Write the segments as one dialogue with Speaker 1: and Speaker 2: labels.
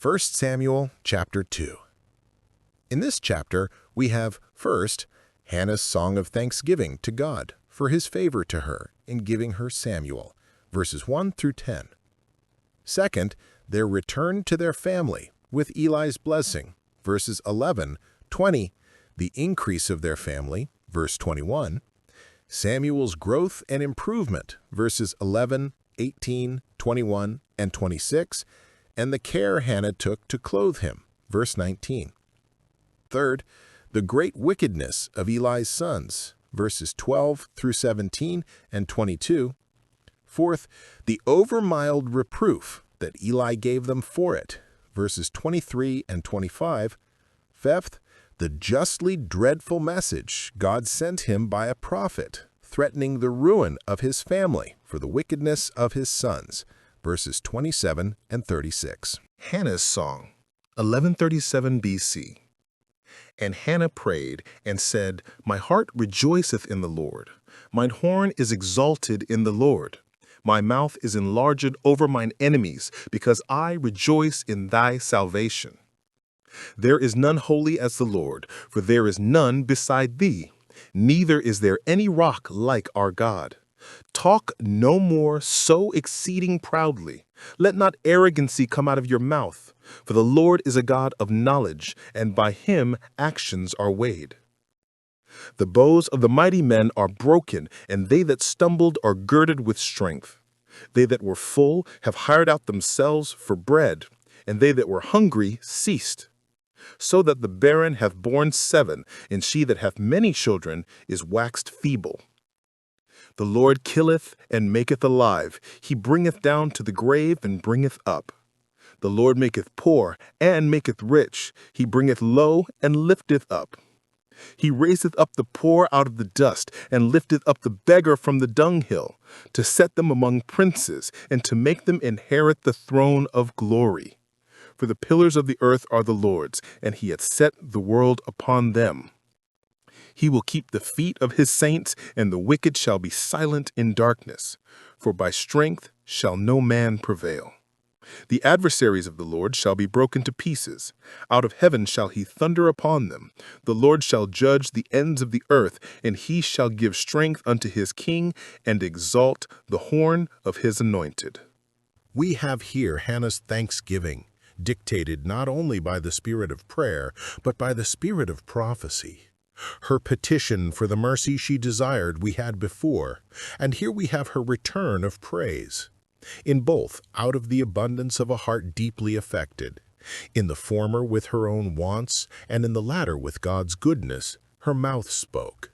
Speaker 1: 1 Samuel chapter 2. In this chapter, we have, first, Hannah's song of thanksgiving to God for his favor to her in giving her Samuel, verses 1 through 10. Second, their return to their family with Eli's blessing, verses 11, 20, the increase of their family, verse 21, Samuel's growth and improvement, verses 11, 18, 21, and 26, and the care Hannah took to clothe him, verse 19. Third, the great wickedness of Eli's sons, verses 12 through 17 and 22. Fourth, the over-mild reproof that Eli gave them for it, verses 23 and 25. Fifth, the justly dreadful message God sent him by a prophet, threatening the ruin of his family for the wickedness of his sons, verses 27 and 36.
Speaker 2: Hannah's song, 1137 BC. And Hannah prayed and said, My heart rejoiceth in the Lord. Mine horn is exalted in the Lord. My mouth is enlarged over mine enemies, because I rejoice in thy salvation. There is none holy as the Lord, for there is none beside thee. Neither is there any rock like our God. Talk no more so exceeding proudly. Let not arrogancy come out of your mouth. For the Lord is a God of knowledge, and by him actions are weighed. The bows of the mighty men are broken, and they that stumbled are girded with strength. They that were full have hired out themselves for bread, and they that were hungry ceased. So that the barren hath borne 7, and she that hath many children is waxed feeble. The Lord killeth and maketh alive. He bringeth down to the grave and bringeth up. The Lord maketh poor and maketh rich. He bringeth low and lifteth up. He raiseth up the poor out of the dust, and lifteth up the beggar from the dunghill, to set them among princes, and to make them inherit the throne of glory. For the pillars of the earth are the Lord's, and he hath set the world upon them. He will keep the feet of his saints, and the wicked shall be silent in darkness, for by strength shall no man prevail. The adversaries of the Lord shall be broken to pieces. Out of heaven shall he thunder upon them. The Lord shall judge the ends of the earth, and he shall give strength unto his king, and exalt the horn of his anointed.
Speaker 1: We have here Hannah's thanksgiving, dictated not only by the spirit of prayer, but by the spirit of prophecy. Her petition for the mercy she desired we had before, and here we have her return of praise. In both, out of the abundance of a heart deeply affected. In the former with her own wants, and in the latter with God's goodness, her mouth spoke.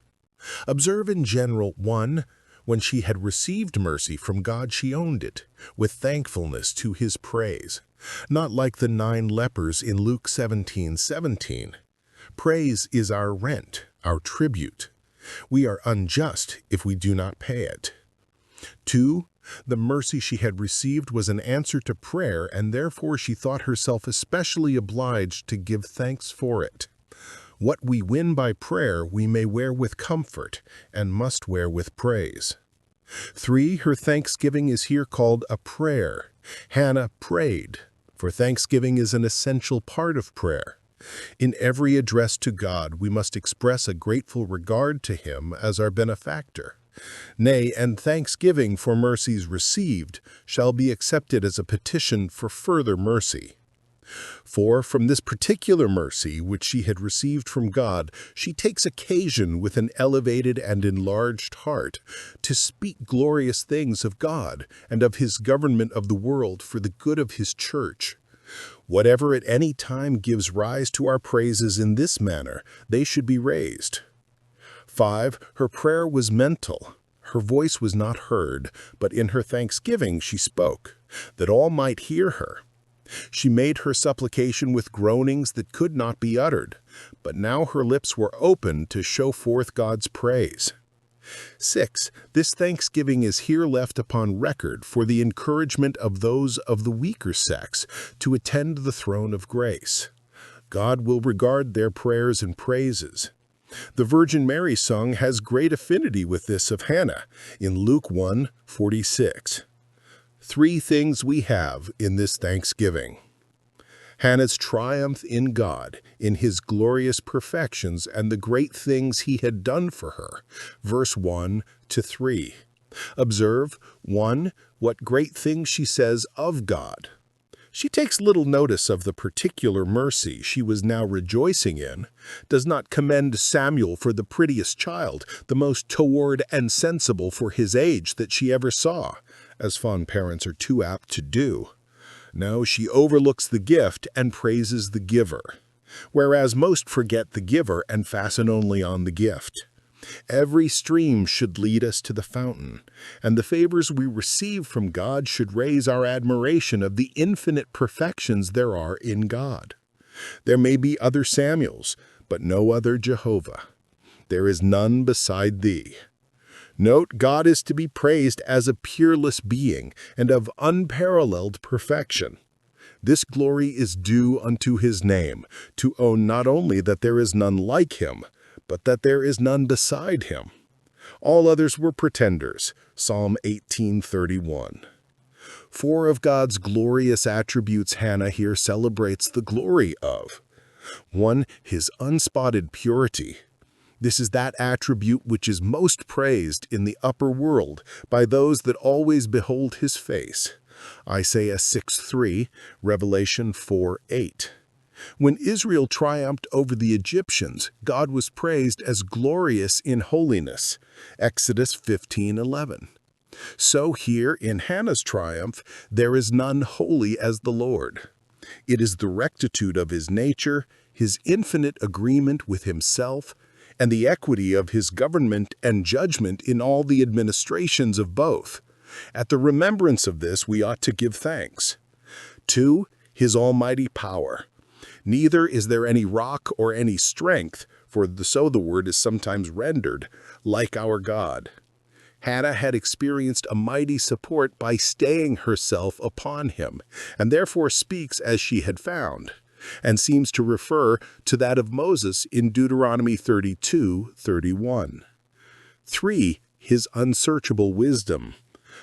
Speaker 1: Observe in general, 1, when she had received mercy from God she owned it, with thankfulness to his praise, not like the 9 lepers in Luke 17:17. Praise is our rent, our tribute. We are unjust if we do not pay it. 2, the mercy she had received was an answer to prayer, and therefore she thought herself especially obliged to give thanks for it. What we win by prayer we may wear with comfort, and must wear with praise. 3, her thanksgiving is here called a prayer. Hannah prayed, for thanksgiving is an essential part of prayer. In every address to God, we must express a grateful regard to him as our benefactor. Nay, and thanksgiving for mercies received shall be accepted as a petition for further mercy. For from this particular mercy which she had received from God, she takes occasion with an elevated and enlarged heart to speak glorious things of God and of his government of the world for the good of his church. Whatever at any time gives rise to our praises in this manner, they should be raised. 5, her prayer was mental. Her voice was not heard, but in her thanksgiving she spoke, that all might hear her. She made her supplication with groanings that could not be uttered, but now her lips were open to show forth God's praise. 6, this thanksgiving is here left upon record for the encouragement of those of the weaker sex to attend the throne of grace. God will regard their prayers and praises. The Virgin Mary song has great affinity with this of Hannah in Luke 1:46. 3 things we have in this thanksgiving. Hannah's triumph in God, in his glorious perfections and the great things he had done for her. Verse 1 to 3. Observe, 1, what great things she says of God. She takes little notice of the particular mercy she was now rejoicing in, does not commend Samuel for the prettiest child, the most toward and sensible for his age that she ever saw, as fond parents are too apt to do. No, she overlooks the gift and praises the giver, whereas most forget the giver and fasten only on the gift. Every stream should lead us to the fountain, and the favors we receive from God should raise our admiration of the infinite perfections there are in God. There may be other Samuels, but no other Jehovah. There is none beside thee. Note, God is to be praised as a peerless being and of unparalleled perfection. This glory is due unto his name, to own not only that there is none like him, but that there is none beside him. All others were pretenders. Psalm 18:31. 4 of God's glorious attributes Hannah here celebrates the glory of. 1, his unspotted purity. This is that attribute which is most praised in the upper world by those that always behold his face. Isaiah 6:3, Revelation 4:8. When Israel triumphed over the Egyptians, God was praised as glorious in holiness. Exodus 15:11. So here, in Hannah's triumph, there is none holy as the Lord. It is the rectitude of his nature, his infinite agreement with himself, and the equity of his government and judgment in all the administrations of both. At the remembrance of this we ought to give thanks. 2, his almighty power. Neither is there any rock or any strength, for so the word is sometimes rendered, like our God. Hannah had experienced a mighty support by staying herself upon him, and therefore speaks as she had found, and seems to refer to that of Moses in Deuteronomy 32:31. 3, his unsearchable wisdom.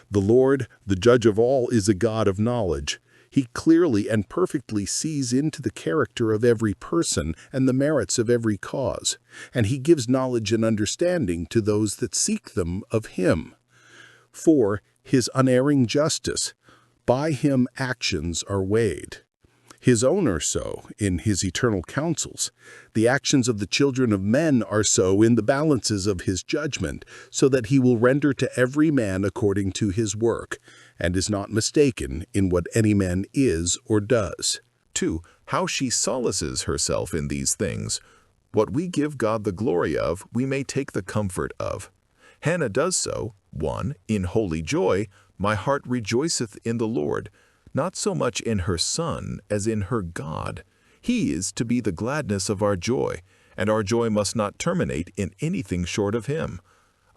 Speaker 1: The Lord, the judge of all, is a God of knowledge. He clearly and perfectly sees into the character of every person and the merits of every cause, and he gives knowledge and understanding to those that seek them of him. 4, his unerring justice. By him actions are weighed. His own are so in his eternal counsels. The actions of the children of men are so in the balances of his judgment, so that he will render to every man according to his work, and is not mistaken in what any man is or does. 2, how she solaces herself in these things. What we give God the glory of, we may take the comfort of. Hannah does so. 1, in holy joy, my heart rejoiceth in the Lord. Not so much in her Son as in her God. He is to be the gladness of our joy, and our joy must not terminate in anything short of him.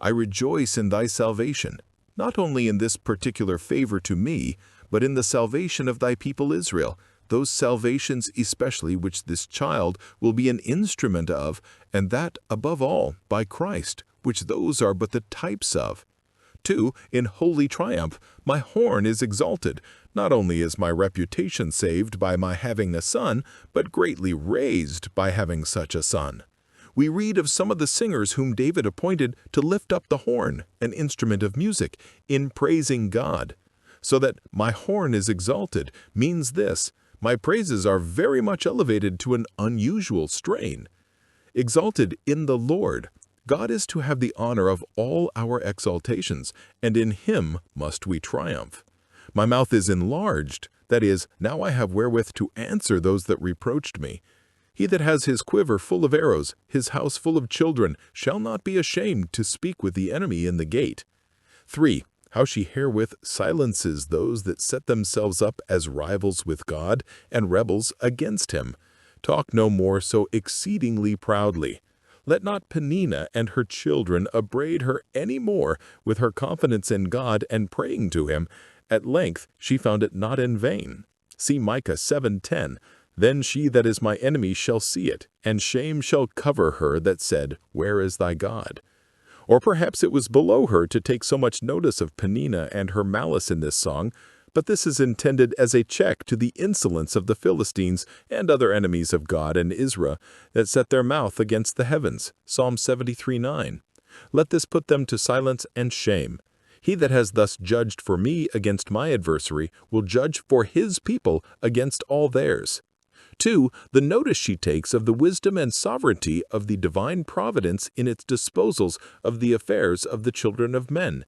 Speaker 1: I rejoice in thy salvation, not only in this particular favor to me, but in the salvation of thy people Israel, those salvations especially which this child will be an instrument of, and that, above all, by Christ, which those are but the types of. 2, in holy triumph, my horn is exalted. Not only is my reputation saved by my having a son, but greatly raised by having such a son. We read of some of the singers whom David appointed to lift up the horn, an instrument of music, in praising God. So that my horn is exalted means this: my praises are very much elevated to an unusual strain. Exalted in the Lord. God is to have the honor of all our exaltations, and in him must we triumph. My mouth is enlarged, that is, now I have wherewith to answer those that reproached me. He that has his quiver full of arrows, his house full of children, shall not be ashamed to speak with the enemy in the gate. 3, how she herewith silences those that set themselves up as rivals with God and rebels against him. Talk no more so exceedingly proudly. Let not Peninnah and her children upbraid her any more with her confidence in God and praying to him. At length she found it not in vain. See Micah 7:10. Then she that is my enemy shall see it, and shame shall cover her that said, Where is thy God? Or perhaps it was below her to take so much notice of Peninnah and her malice in this song,
Speaker 2: But this is intended as a check to the insolence of the Philistines and other enemies of God and Israel that set their mouth against the heavens. Psalm 73:9. Let this put them to silence and shame. He that has thus judged for me against my adversary will judge for his people against all theirs. 2. The notice she takes of the wisdom and sovereignty of the divine providence in its disposals of the affairs of the children of men.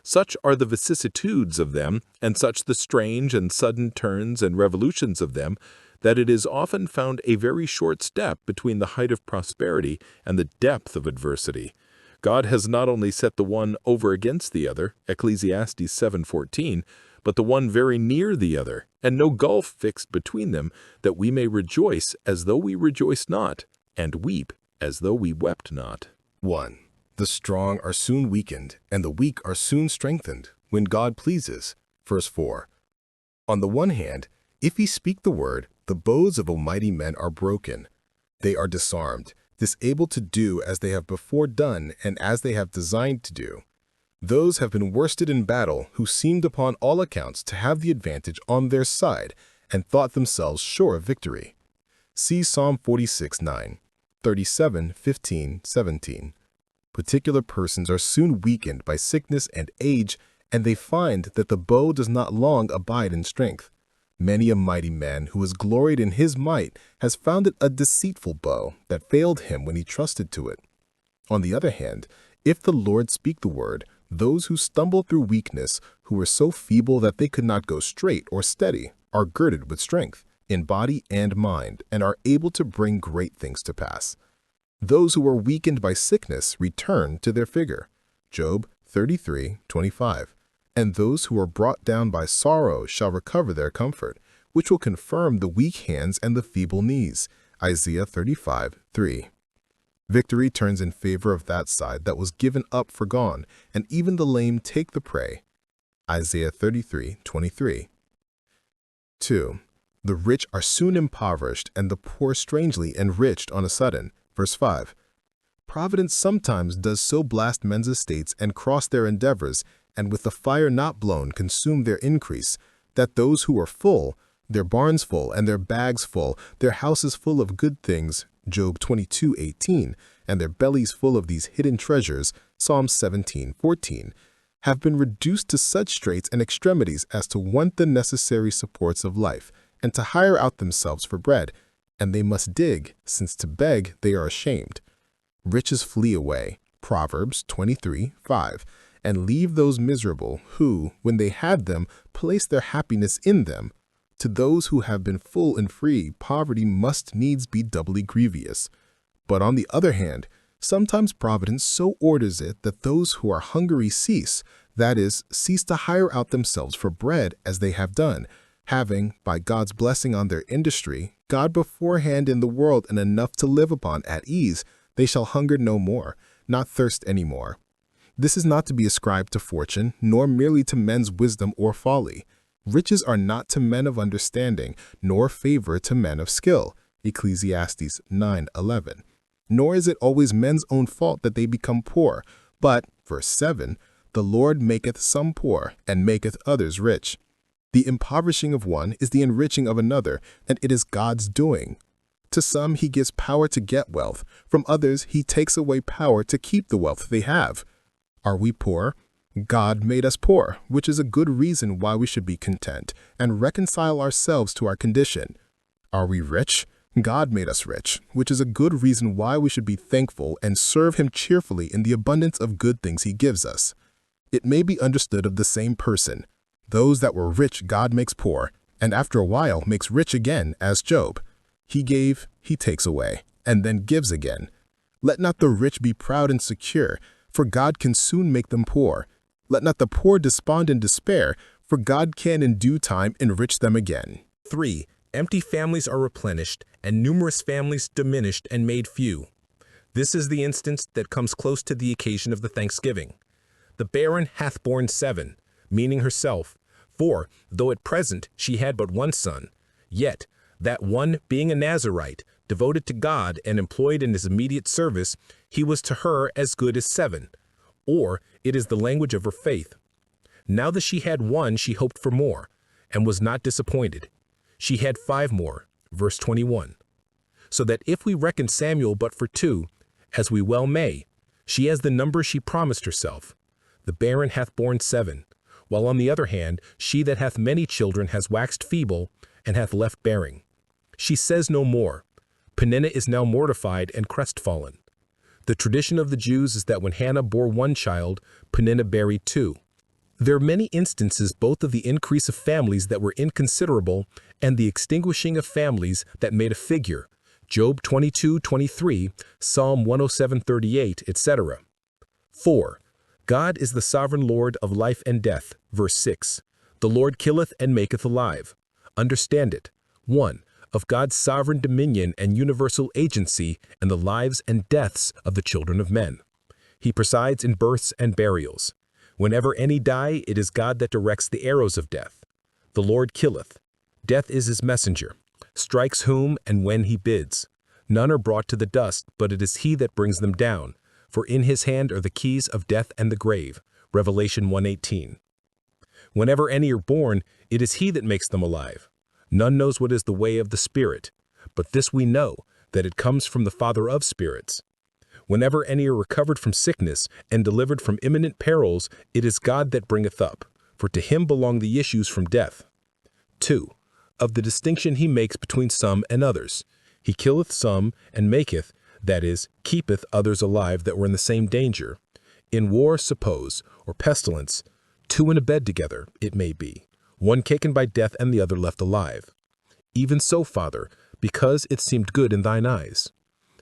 Speaker 2: Such are the vicissitudes of them, and such the strange and sudden turns and revolutions of them, that it is often found a very short step between the height of prosperity and the depth of adversity. God has not only set the one over against the other, Ecclesiastes 7:14, but the one very near the other, and no gulf fixed between them, that we may rejoice as though we rejoiced not, and weep as though we wept not.
Speaker 1: 1. The strong are soon weakened, and the weak are soon strengthened, when God pleases. Verse 4. On the one hand, if he speak the word, the bows of almighty men are broken. They are disarmed, disable to do as they have before done and as they have designed to do. Those have been worsted in battle who seemed upon all accounts to have the advantage on their side and thought themselves sure of victory. See Psalm 46:9, 37:15-17. Particular persons are soon weakened by sickness and age, and they find that the bow does not long abide in strength. Many a mighty man who has gloried in his might has found it a deceitful bow that failed him when he trusted to it. On the other hand, if the Lord speak the word, those who stumble through weakness, who were so feeble that they could not go straight or steady, are girded with strength in body and mind, and are able to bring great things to pass. Those who are weakened by sickness return to their figure. Job 33:25. And those who are brought down by sorrow shall recover their comfort, which will confirm the weak hands and the feeble knees. Isaiah 35:3. Victory turns in favor of that side that was given up for gone, and even the lame take the prey. Isaiah 33:23. 2. The rich are soon impoverished, and the poor strangely enriched on a sudden. Verse 5. Providence sometimes does so blast men's estates and cross their endeavors, and with the fire not blown consume their increase, that those who are full, their barns full and their bags full, their houses full of good things, Job 22:18, and their bellies full of these hidden treasures, Psalm 17:14, have been reduced to such straits and extremities as to want the necessary supports of life, and to hire out themselves for bread, and they must dig, since to beg they are ashamed. Riches flee away, Proverbs 23:5, and leave those miserable who, when they had them, place their happiness in them. To those who have been full and free, poverty must needs be doubly grievous. But on the other hand, sometimes Providence so orders it that those who are hungry cease, that is, cease to hire out themselves for bread as they have done, having, by God's blessing on their industry, God beforehand in the world and enough to live upon at ease, they shall hunger no more, not thirst any more. This is not to be ascribed to fortune, nor merely to men's wisdom or folly. Riches are not to men of understanding, nor favor to men of skill. Ecclesiastes 9:11. Nor is it always men's own fault that they become poor, but, verse 7, the Lord maketh some poor, and maketh others rich. The impoverishing of one is the enriching of another, and it is God's doing. To some he gives power to get wealth, from others he takes away power to keep the wealth they have. Are we poor? God made us poor, which is a good reason why we should be content and reconcile ourselves to our condition. Are we rich? God made us rich, which is a good reason why we should be thankful and serve him cheerfully in the abundance of good things he gives us. It may be understood of the same person. Those that were rich God makes poor, and after a while makes rich again, as Job. He gave, he takes away, and then gives again. Let not the rich be proud and secure, for God can soon make them poor. Let not the poor despond and despair, for God can in due time enrich them again.
Speaker 3: 3. Empty families are replenished, and numerous families diminished and made few. This is the instance that comes close to the occasion of the thanksgiving. The barren hath borne 7, meaning herself, for, though at present she had but one son, yet, that one being a Nazarite, devoted to God and employed in his immediate service, he was to her as good as 7, or it is the language of her faith. Now that she had one, she hoped for more, and was not disappointed. She had 5 more, verse 21. So that if we reckon Samuel but for 2, as we well may, she has the number she promised herself. The barren hath borne 7, while on the other hand, she that hath many children has waxed feeble, and hath left bearing. She says no more. Peninnah is now mortified and crestfallen. The tradition of the Jews is that when Hannah bore 1 child, Peninnah buried 2. There are many instances both of the increase of families that were inconsiderable and the extinguishing of families that made a figure. Job 22:23, Psalm 107:38, etc. 4. God is the sovereign Lord of life and death, verse 6. The Lord killeth and maketh alive. Understand it. 1. Of God's sovereign dominion and universal agency in the lives and deaths of the children of men. He presides in births and burials. Whenever any die, it is God that directs the arrows of death. The Lord killeth. Death is his messenger, strikes whom and when he bids. None are brought to the dust, but it is he that brings them down. For in his hand are the keys of death and the grave. Revelation 1:18. Whenever any are born, it is he that makes them alive. None knows what is the way of the Spirit, but this we know, that it comes from the Father of spirits. Whenever any are recovered from sickness and delivered from imminent perils, it is God that bringeth up, for to him belong the issues from death. 2. Of the distinction he makes between some and others. He killeth some and maketh, that is, keepeth others alive that were in the same danger. In war, suppose, or pestilence, 2 in a bed together, it may be, 1 taken by death and the other left alive. Even so, Father, because it seemed good in thine eyes.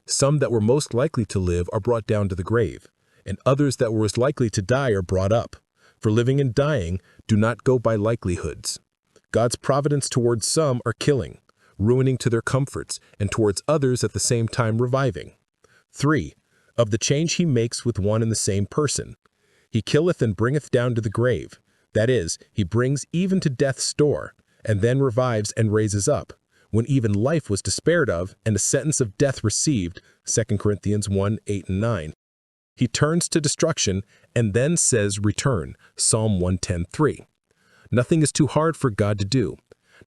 Speaker 3: Some that were most likely to live are brought down to the grave, and others that were as likely to die are brought up. For living and dying do not go by likelihoods. God's providence towards some are killing, ruining to their comforts, and towards others at the same time reviving. 3. Of the change he makes with one and the same person. He killeth and bringeth down to the grave. That is, he brings even to death's door, and then revives and raises up, when even life was despaired of and a sentence of death received, 2 Corinthians 1:8 and 9. He turns to destruction and then says return, Psalm 110:3. Nothing is too hard for God to do,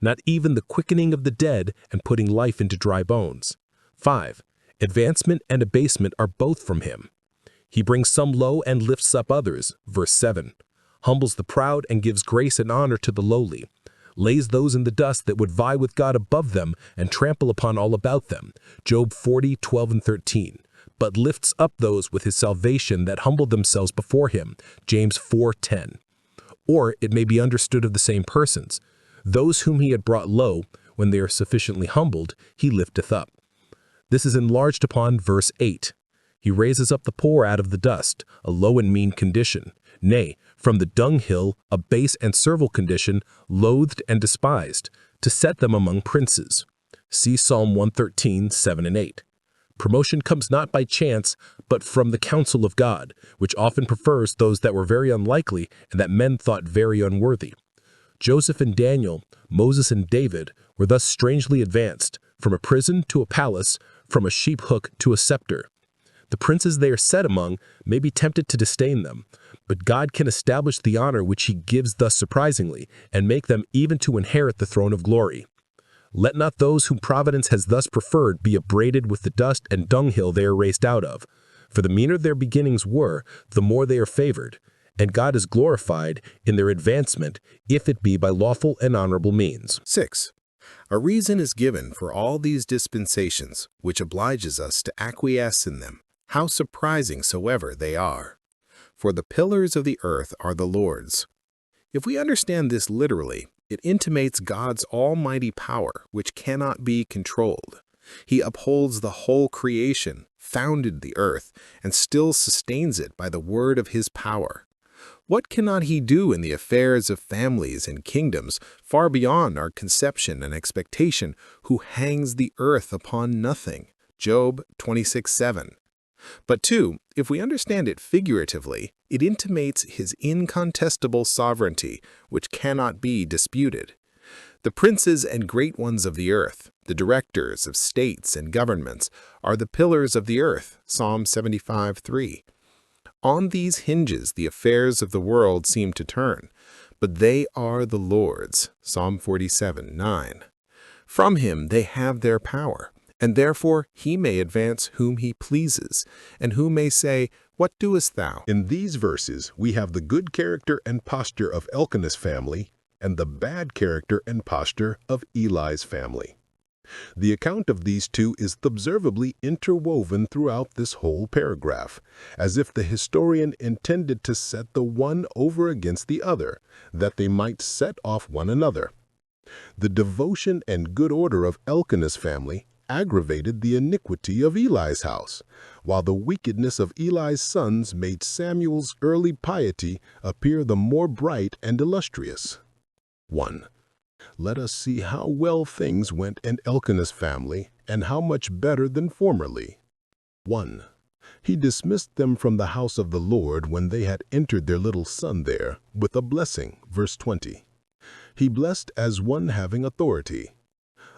Speaker 3: not even the quickening of the dead and putting life into dry bones. 5. Advancement and abasement are both from him. He brings some low and lifts up others, verse 7. Humbles the proud and gives grace and honor to the lowly. Lays those in the dust that would vie with God above them and trample upon all about them, Job 40:12 and 13. But lifts up those with his salvation that humble themselves before him, James 4:10. Or it may be understood of the same persons. Those whom he had brought low, when they are sufficiently humbled, he lifteth up. This is enlarged upon verse 8. He raises up the poor out of the dust, a low and mean condition. Nay, from the dunghill, a base and servile condition, loathed and despised, to set them among princes. See Psalm 113:7 and 8. Promotion comes not by chance, but from the counsel of God, which often prefers those that were very unlikely and that men thought very unworthy. Joseph and Daniel, Moses and David were thus strangely advanced, from a prison to a palace, from a sheep hook to a scepter. The princes they are set among may be tempted to disdain them, but God can establish the honor which he gives thus surprisingly, and make them even to inherit the throne of glory. Let not those whom providence has thus preferred be upbraided with the dust and dunghill they are raised out of, for the meaner their beginnings were, the more they are favored, and God is glorified in their advancement, if it be by lawful and honorable means.
Speaker 2: 6. A reason is given for all these dispensations, which obliges us to acquiesce in them, how surprising soever they are. For the pillars of the earth are the Lord's. If we understand this literally, it intimates God's almighty power, which cannot be controlled. He upholds the whole creation, founded the earth, and still sustains it by the word of his power. What cannot he do in the affairs of families and kingdoms, far beyond our conception and expectation, who hangs the earth upon nothing? Job 26:7. But 2, if we understand it figuratively, it intimates his incontestable sovereignty, which cannot be disputed. The princes and great ones of the earth, the directors of states and governments, are the pillars of the earth, Psalm 75:3. On these hinges the affairs of the world seem to turn, but they are the Lord's. Psalm 47:9. From him they have their power, and therefore he may advance whom he pleases, and who may say, What doest thou?
Speaker 1: In these verses, we have the good character and posture of Elkanah's family and the bad character and posture of Eli's family. The account of these two is observably interwoven throughout this whole paragraph, as if the historian intended to set the one over against the other, that they might set off one another. The devotion and good order of Elkanah's family aggravated the iniquity of Eli's house, while the wickedness of Eli's sons made Samuel's early piety appear the more bright and illustrious. 1. Let us see how well things went in Elkanah's family and how much better than formerly. 1. He dismissed them from the house of the Lord when they had entered their little son there with a blessing. Verse 20. He blessed as one having authority.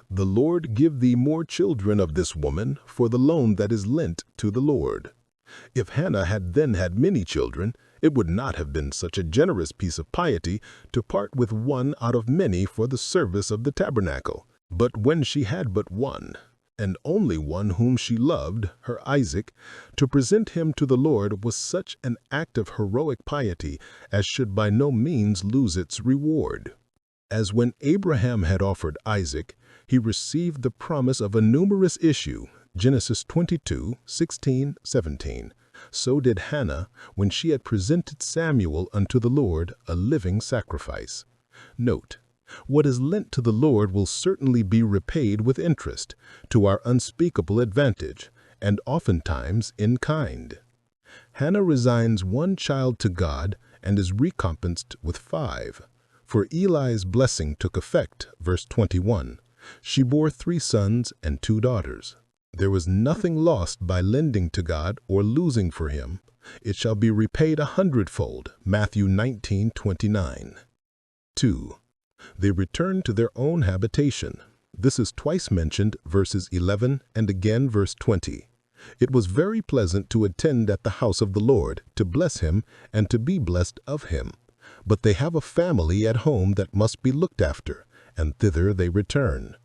Speaker 1: The Lord give thee more children of this woman for the loan that is lent to the Lord. If Hannah had then had many children, it would not have been such a generous piece of piety to part with one out of many for the service of the tabernacle. But when she had but one, and only one whom she loved, her Isaac, to present him to the Lord was such an act of heroic piety as should by no means lose its reward. As when Abraham had offered Isaac, he received the promise of a numerous issue, Genesis 22:16-17. So did Hannah when she had presented Samuel unto the Lord a living sacrifice. Note, what is lent to the Lord will certainly be repaid with interest, to our unspeakable advantage, and oftentimes in kind. Hannah resigns one child to God and is recompensed with 5. For Eli's blessing took effect, verse 21. She bore 3 sons and 2 daughters. There was nothing lost by lending to God or losing for him. It shall be repaid 100-fold. Matthew 19:29. 2. They returned to their own habitation. This is twice mentioned, verses 11 and again verse 20. It was very pleasant to attend at the house of the Lord, to bless him, and to be blessed of him. But they have a family at home that must be looked after, and thither they return,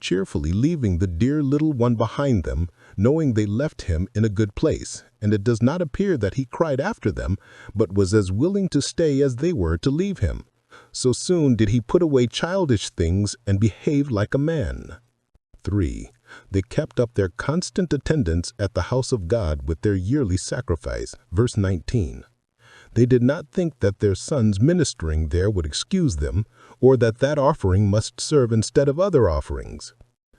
Speaker 1: cheerfully leaving the dear little one behind them, knowing they left him in a good place, and it does not appear that he cried after them, but was as willing to stay as they were to leave him. So soon did he put away childish things and behave like a man. 3. They kept up their constant attendance at the house of God with their yearly sacrifice. Verse 19. They did not think that their sons ministering there would excuse them, or that that offering must serve instead of other offerings.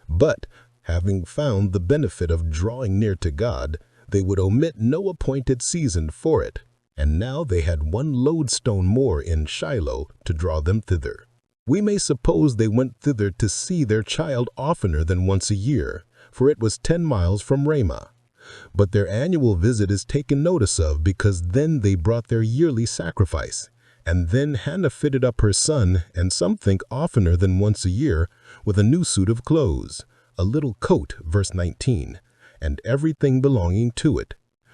Speaker 1: But, having found the benefit of drawing near to God, they would omit no appointed season for it, and now they had one lodestone more in Shiloh to draw them thither. We may suppose they went thither to see their child oftener than once a year, for it was 10 miles from Ramah. But their annual visit is taken notice of because then they brought their yearly sacrifice, and then Hannah fitted up her son, and some think oftener than once a year, with a new suit of clothes, a little coat, verse 19, and everything belonging to it.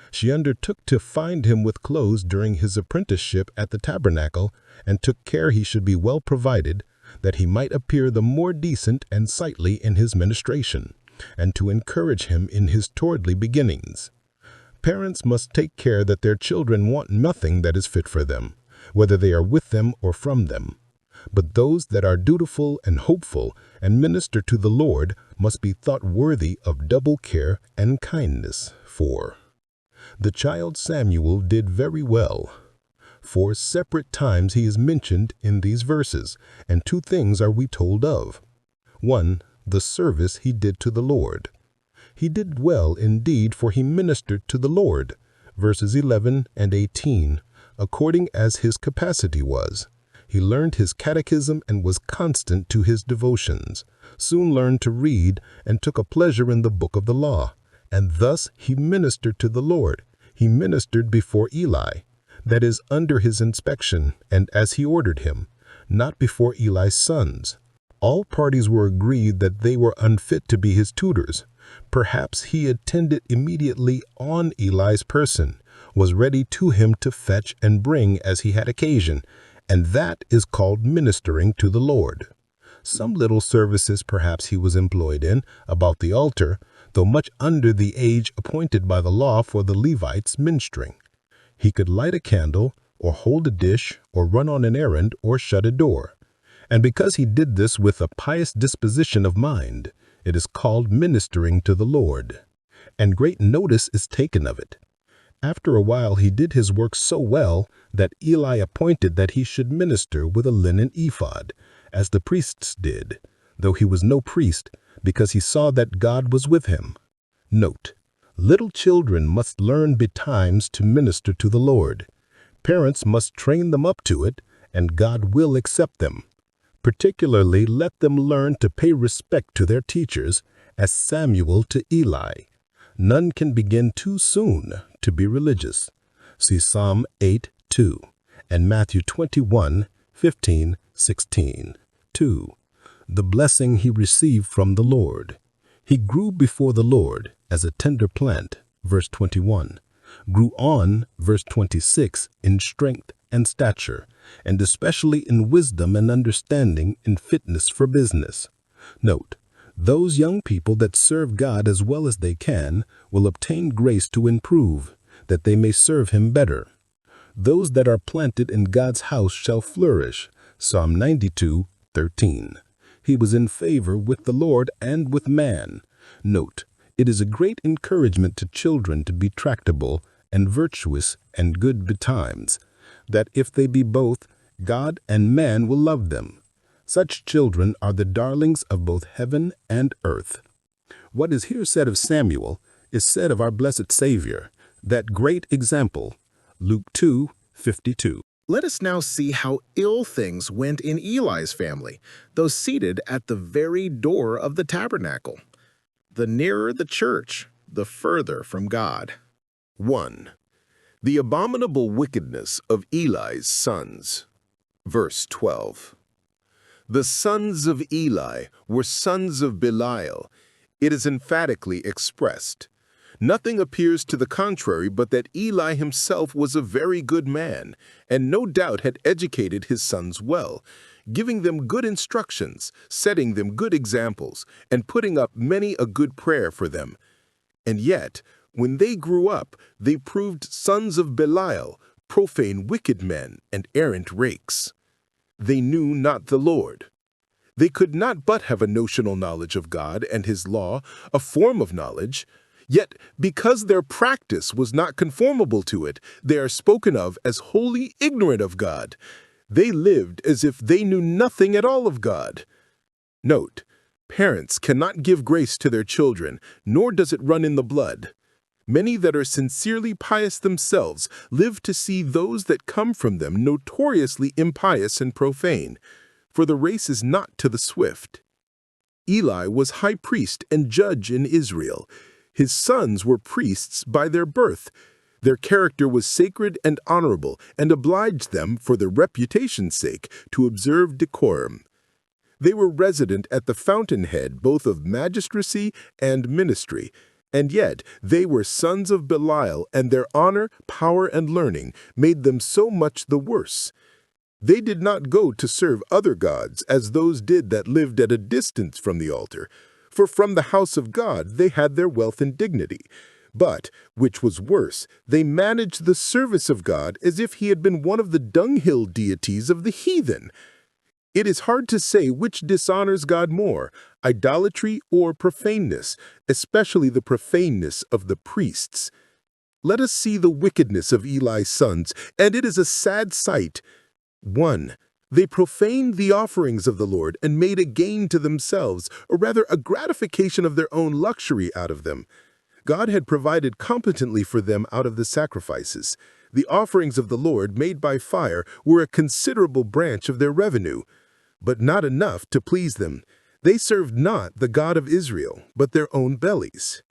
Speaker 1: She undertook to find him with clothes during his apprenticeship at the tabernacle, and took care he should be well provided, that he might appear the more decent and sightly in his ministration, and to encourage him in his towardly beginnings. Parents must take care that their children want nothing that is fit for them, whether they are with them or from them. But those that are dutiful and hopeful and minister to the Lord must be thought worthy of double care and kindness. 4. The child Samuel did very well. 4 separate times he is mentioned in these verses, and 2 things are we told of. 1. The service he did to the Lord. He did well indeed, for he ministered to the Lord, verses 11 and 18, according as his capacity was. He learned his catechism and was constant to his devotions, soon learned to read, and took a pleasure in the book of the law. And thus he ministered to the Lord. He ministered before Eli, that is, under his inspection, and as he ordered him, not before Eli's sons. All parties were agreed that they were unfit to be his tutors. Perhaps he attended immediately on Eli's person, was ready to him to fetch and bring as he had occasion, and that is called ministering to the Lord. Some little services perhaps he was employed in about the altar, though much under the age appointed by the law for the Levites ministering. He could light a candle, or hold a dish, or run on an errand, or shut a door. And because he did this with a pious disposition of mind, it is called ministering to the Lord. And great notice is taken of it. After a while he did his work so well that Eli appointed that he should minister with a linen ephod, as the priests did, though he was no priest, because he saw that God was with him. Note: little children must learn betimes to minister to the Lord. Parents must train them up to it, and God will accept them. Particularly let them learn to pay respect to their teachers, as Samuel to Eli. None can begin too soon to be religious. See Psalm 8:2 and Matthew 21:15-16. 2. The blessing he received from the Lord. He grew before the Lord as a tender plant, verse 21. Grew on, verse 26, in strength and stature, and especially in wisdom and understanding, in fitness for business. Note: those young people that serve God as well as they can will obtain grace to improve, that they may serve him better. Those that are planted in God's house shall flourish. Psalm 92:13. He was in favor with the Lord and with man. Note: it is a great encouragement to children to be tractable and virtuous and good betimes, that if they be both, God and man will love them. Such children are the darlings of both heaven and earth. What is here said of Samuel is said of our blessed Savior, that great example. Luke 2:52.
Speaker 2: Let us now see how ill things went in Eli's family, though seated at the very door of the tabernacle. The nearer the church, the further from God.
Speaker 1: 1. The abominable wickedness of Eli's sons. Verse 12. The sons of Eli were sons of Belial. It is emphatically expressed. Nothing appears to the contrary but that Eli himself was a very good man, and no doubt had educated his sons well, giving them good instructions, setting them good examples, and putting up many a good prayer for them. And yet, when they grew up, they proved sons of Belial, profane wicked men, and errant rakes. They knew not the Lord. They could not but have a notional knowledge of God and his law, a form of knowledge. Yet, because their practice was not conformable to it, they are spoken of as wholly ignorant of God. They lived as if they knew nothing at all of God. Note: parents cannot give grace to their children, nor does it run in the blood. Many that are sincerely pious themselves live to see those that come from them notoriously impious and profane, for the race is not to the swift. Eli was high priest and judge in Israel. His sons were priests by their birth. Their character was sacred and honorable, and obliged them, for their reputation's sake, to observe decorum. They were resident at the fountainhead both of magistracy and ministry, and yet they were sons of Belial, and their honor, power, and learning made them so much the worse. They did not go to serve other gods, as those did that lived at a distance from the altar, for from the house of God they had their wealth and dignity. But, which was worse, they managed the service of God as if he had been one of the dunghill deities of the heathen. It is hard to say which dishonors God more, idolatry or profaneness, especially the profaneness of the priests. Let us see the wickedness of Eli's sons, and it is a sad sight. 1. They profaned the offerings of the Lord and made a gain to themselves, or rather a gratification of their own luxury out of them. God had provided competently for them out of the sacrifices. The offerings of the Lord made by fire were a considerable branch of their revenue, but not enough to please them. They served not the God of Israel, but their own bellies.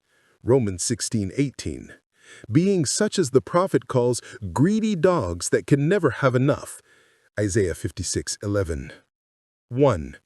Speaker 1: Romans 16:18. Being such as the prophet calls greedy dogs that can never have enough. Isaiah 56:11. 1.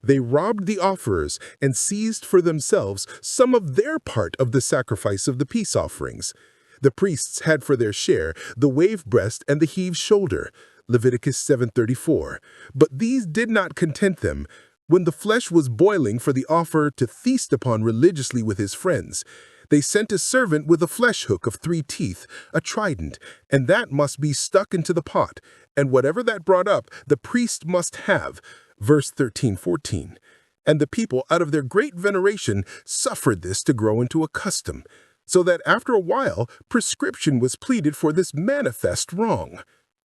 Speaker 1: They robbed the offerers and seized for themselves some of their part of the sacrifice of the peace offerings. The priests had for their share the wave breast and the heave shoulder.
Speaker 2: Leviticus 7:34. But these did not content them. When the flesh was boiling for the offer to feast upon religiously with his friends, they sent a servant with a flesh hook of 3 teeth, a trident, and that must be stuck into the pot, and whatever that brought up, the priest must have. Verse 13-14. And the people, out of their great veneration, suffered this to grow into a custom, so that after a while, prescription was pleaded for this manifest wrong.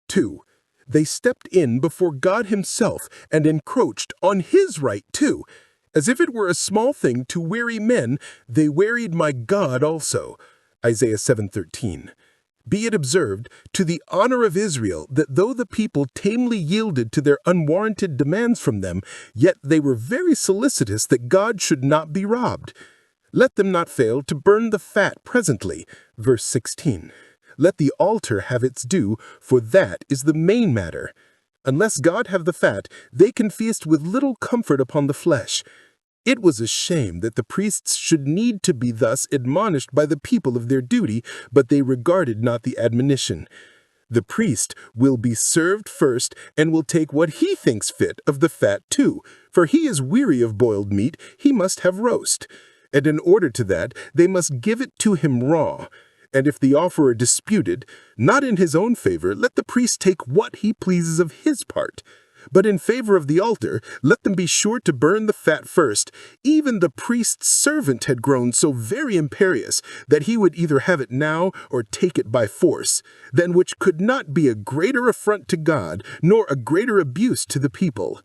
Speaker 2: 2. They stepped in before God himself and encroached on his right too. As if it were a small thing to weary men, they wearied my God also. Isaiah 7:13. Be it observed, to the honor of Israel, that though the people tamely yielded to their unwarranted demands from them, yet they were very solicitous that God should not be robbed. Let them not fail to burn the fat presently. Verse 16. Let the altar have its due, for that is the main matter. Unless God have the fat, they can feast with little comfort upon the flesh. It was a shame that the priests should need to be thus admonished by the people of their duty, but they regarded not the admonition. The priest will be served first and will take what he thinks fit of the fat too, for he is weary of boiled meat, he must have roast. And in order to that, they must give it to him raw. And if the offerer disputed, not in his own favor, let the priest take what he pleases of his part. But in favor of the altar, let them be sure to burn the fat first. Even the priest's servant had grown so very imperious that he would either have it now or take it by force, than which could not be a greater affront to God, nor a greater abuse to the people.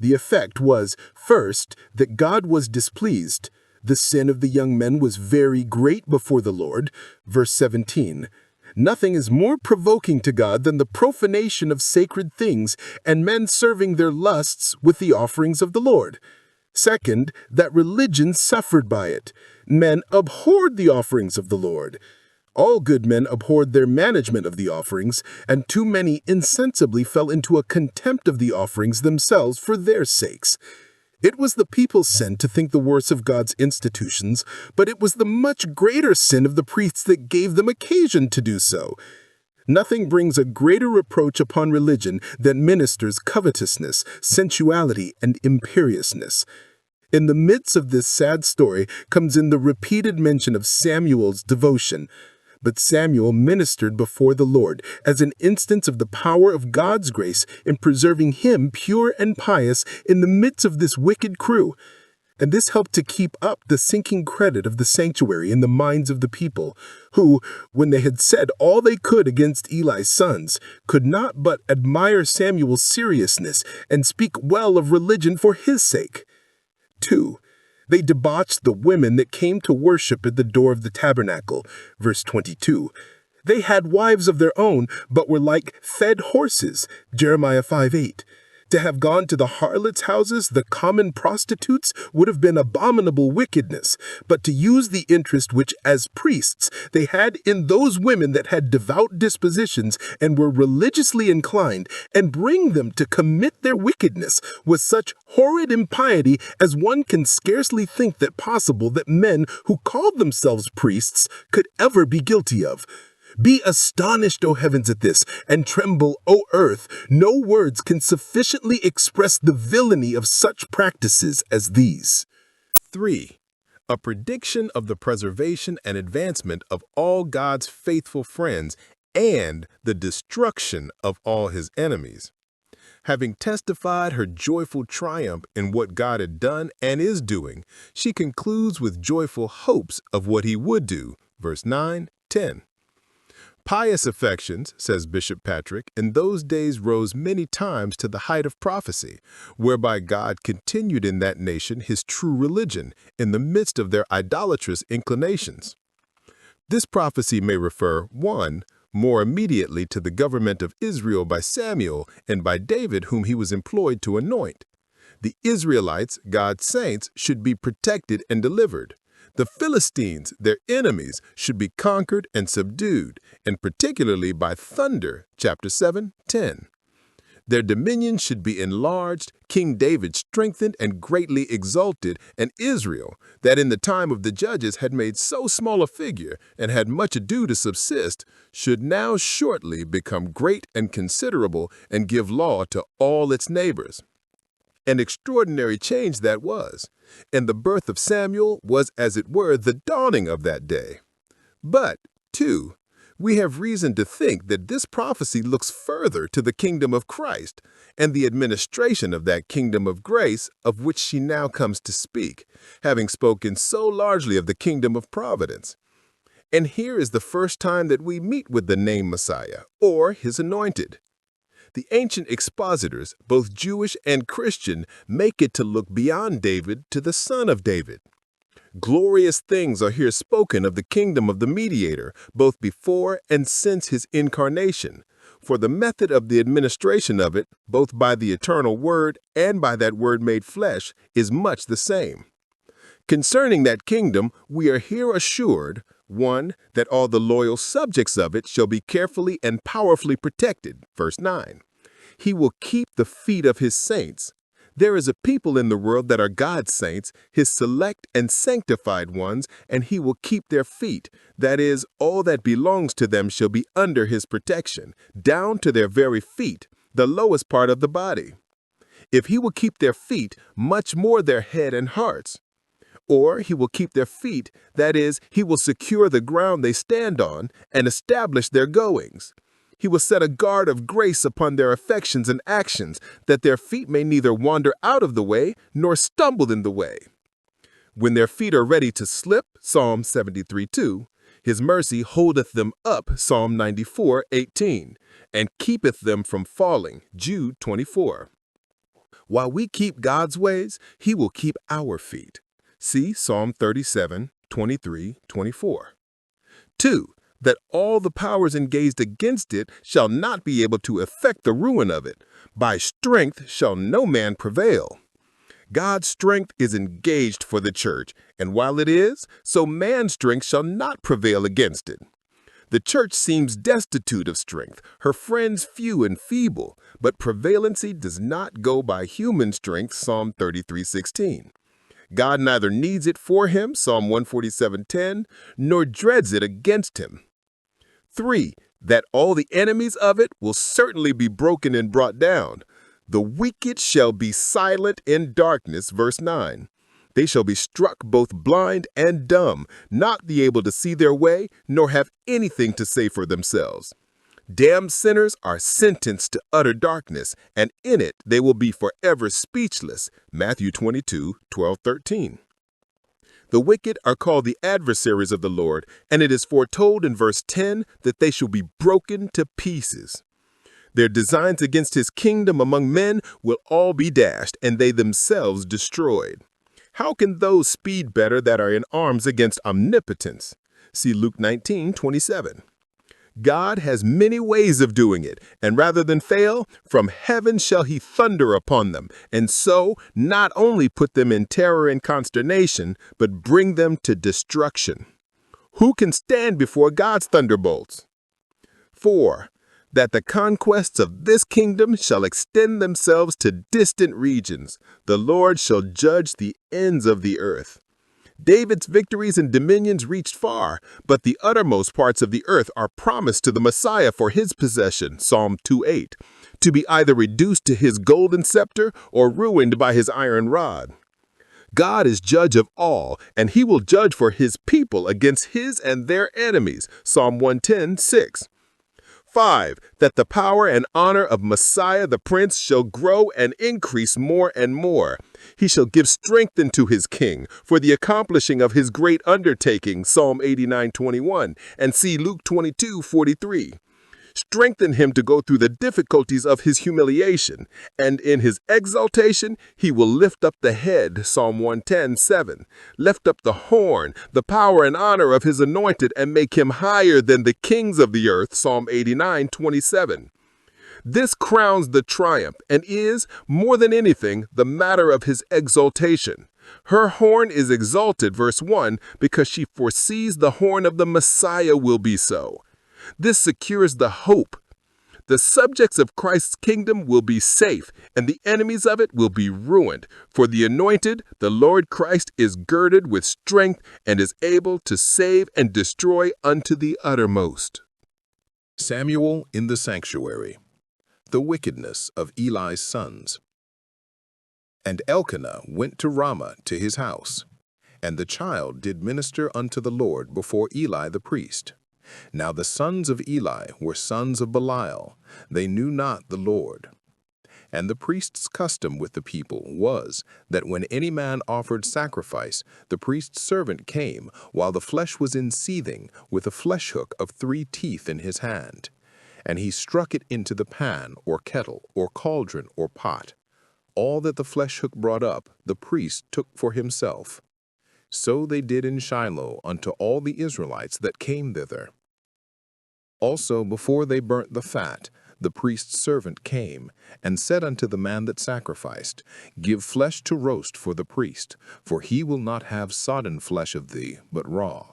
Speaker 2: The effect was, first, that God was displeased. The sin of the young men was very great before the Lord. Verse 17. Nothing is more provoking to God than the profanation of sacred things and men serving their lusts with the offerings of the Lord. Second, that religion suffered by it. Men abhorred the offerings of the Lord. All good men abhorred their management of the offerings, and too many insensibly fell into a contempt of the offerings themselves for their sakes. It was the people's sin to think the worse of God's institutions, but it was the much greater sin of the priests that gave them occasion to do so. Nothing brings a greater reproach upon religion than ministers' covetousness, sensuality, and imperiousness. In the midst of this sad story comes in the repeated mention of Samuel's devotion. But Samuel ministered before the Lord as an instance of the power of God's grace in preserving him pure and pious in the midst of this wicked crew. And this helped to keep up the sinking credit of the sanctuary in the minds of the people, who, when they had said all they could against Eli's sons, could not but admire Samuel's seriousness and speak well of religion for his sake. 2. They debauched the women that came to worship at the door of the tabernacle. Verse 22. They had wives of their own, but were like fed horses. Jeremiah 5:8. To have gone to the harlots' houses, the common prostitutes, would have been abominable wickedness, but to use the interest which, as priests, they had in those women that had devout dispositions and were religiously inclined, and bring them to commit their wickedness, was such horrid impiety as one can scarcely think that possible that men who called themselves priests could ever be guilty of. Be astonished, O heavens, at this, and tremble, O earth. No words can sufficiently express the villainy of such practices as these.
Speaker 3: 3. A prediction of the preservation and advancement of all God's faithful friends and the destruction of all his enemies. Having testified her joyful triumph in what God had done and is doing, she concludes with joyful hopes of what he would do. Verse 9-10. Pious affections, says Bishop Patrick, in those days rose many times to the height of prophecy, whereby God continued in that nation his true religion in the midst of their idolatrous inclinations. This prophecy may refer, 1. More immediately to the government of Israel by Samuel and by David, whom he was employed to anoint. The Israelites, God's saints, should be protected and delivered. The Philistines, their enemies, should be conquered and subdued, and particularly by thunder, chapter 7:10.
Speaker 2: Their dominion should be enlarged, King David strengthened and greatly exalted, and Israel, that in the time of the judges had made so small a figure and had much ado to subsist, should now shortly become great and considerable and give law to all its neighbors. An extraordinary change that was, and the birth of Samuel was as it were the dawning of that day. But, too, we have reason to think that this prophecy looks further to the kingdom of Christ and the administration of that kingdom of grace of which she now comes to speak, having spoken so largely of the kingdom of providence. And here is the first time that we meet with the name Messiah, or his anointed. The ancient expositors, both Jewish and Christian, make it to look beyond David to the son of David. Glorious things are here spoken of the kingdom of the mediator, both before and since his incarnation, for the method of the administration of it, both by the eternal word and by that word made flesh, is much the same. Concerning that kingdom, we are here assured, 1. That all the loyal subjects of it shall be carefully and powerfully protected, verse 9. He will keep the feet of his saints. There is a people in the world that are God's saints, his select and sanctified ones, and he will keep their feet. That is, all that belongs to them shall be under his protection, down to their very feet, the lowest part of the body. If he will keep their feet, much more their head and hearts. Or he will keep their feet, that is, he will secure the ground they stand on and establish their goings. He will set a guard of grace upon their affections and actions, that their feet may neither wander out of the way nor stumble in the way. When their feet are ready to slip, Psalm 73:2, his mercy holdeth them up, Psalm 94:18, and keepeth them from falling, Jude 24. While we keep God's ways, he will keep our feet. See Psalm 37:23-24. 2. That all the powers engaged against it shall not be able to effect the ruin of it. By strength shall no man prevail. God's strength is engaged for the church, and while it is, so man's strength shall not prevail against it. The church seems destitute of strength, her friends few and feeble, but prevalency does not go by human strength, Psalm 33:16. God neither needs it for him, Psalm 147:10, nor dreads it against him. 3. That all the enemies of it will certainly be broken and brought down. The wicked shall be silent in darkness, verse 9. They shall be struck both blind and dumb, not be able to see their way, nor have anything to say for themselves. Damned sinners are sentenced to utter darkness, and in it they will be forever speechless, Matthew 22:12-13. The wicked are called the adversaries of the Lord, and it is foretold in verse 10 that they shall be broken to pieces. Their designs against his kingdom among men will all be dashed, and they themselves destroyed. How can those speed better that are in arms against omnipotence? See Luke 19:27. God has many ways of doing it, and rather than fail, from heaven shall he thunder upon them, and so not only put them in terror and consternation, but bring them to destruction. Who can stand before God's thunderbolts? 4. That the conquests of this kingdom shall extend themselves to distant regions. The Lord shall judge the ends of the earth. David's victories and dominions reached far, but the uttermost parts of the earth are promised to the Messiah for his possession, Psalm 2:8, to be either reduced to his golden scepter or ruined by his iron rod. God is judge of all, and he will judge for his people against his and their enemies, Psalm 110:6. 5. That the power and honor of Messiah the Prince shall grow and increase more and more. He shall give strength unto his king for the accomplishing of his great undertaking, Psalm 89:21, and see Luke 22:43. Strengthen him to go through the difficulties of his humiliation, and in his exaltation he will lift up the head, Psalm 110:7. Lift up the horn, the power and honor of his anointed, and make him higher than the kings of the earth, Psalm 89:27. This crowns the triumph and is, more than anything, the matter of his exaltation. Her horn is exalted, verse 1, because she foresees the horn of the Messiah will be so. This secures the hope.
Speaker 4: The subjects of Christ's kingdom will be safe, and the enemies of it will be ruined. For the anointed, the Lord Christ is girded with strength and is able to save and destroy unto the uttermost.
Speaker 2: Samuel in the sanctuary. The wickedness of Eli's sons. And Elkanah went to Ramah to his house, and the child did minister unto the Lord before Eli the priest. Now the sons of Eli were sons of Belial, they knew not the Lord. And the priest's custom with the people was, that when any man offered sacrifice, the priest's servant came, while the flesh was in seething, with a flesh hook of 3 teeth in his hand. And he struck it into the pan, or kettle, or cauldron, or pot. All that the flesh hook brought up, the priest took for himself. So they did in Shiloh unto all the Israelites that came thither. Also before they burnt the fat, the priest's servant came, and said unto the man that sacrificed, Give flesh to roast for the priest, for he will not have sodden flesh of thee, but raw.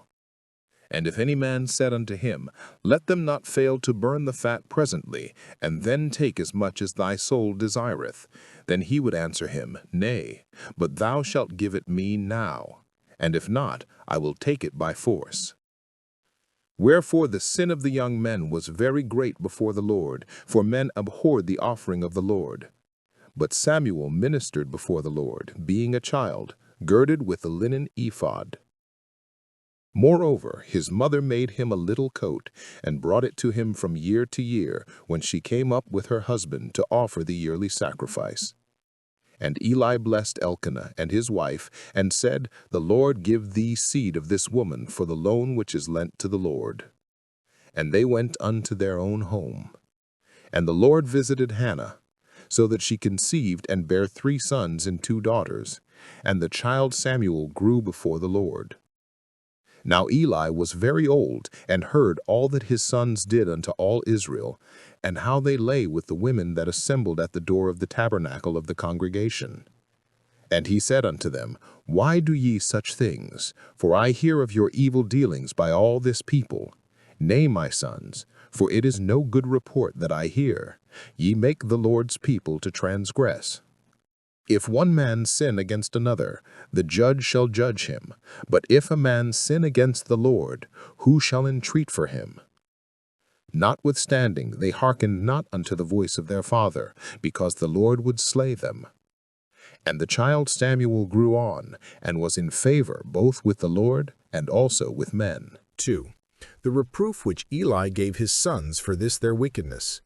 Speaker 2: And if any man said unto him, Let them not fail to burn the fat presently, and then take as much as thy soul desireth, then he would answer him, Nay, but thou shalt give it me now, and if not, I will take it by force. Wherefore the sin of the young men was very great before the Lord, for men abhorred the offering of the Lord. But Samuel ministered before the Lord, being a child, girded with a linen ephod. Moreover, his mother made him a little coat, and brought it to him from year to year, when she came up with her husband to offer the yearly sacrifice. And Eli blessed Elkanah and his wife, and said, The Lord give thee seed of this woman for the loan which is lent to the Lord. And they went unto their own home. And the Lord visited Hannah, so that she conceived and bare 3 sons and 2 daughters. And the child Samuel grew before the Lord. Now Eli was very old, and heard all that his sons did unto all Israel, and how they lay with the women that assembled at the door of the tabernacle of the congregation. And he said unto them, Why do ye such things? For I hear of your evil dealings by all this people. Nay, my sons, for it is no good report that I hear. Ye make the Lord's people to transgress. If one man sin against another, the judge shall judge him. But if a man sin against the Lord, who shall entreat for him? Notwithstanding, they hearkened not unto the voice of their father, because the Lord would slay them. And the child Samuel grew on, and was in favor both with the Lord and also with men.
Speaker 3: 2. The reproof which Eli gave his sons for this their wickedness.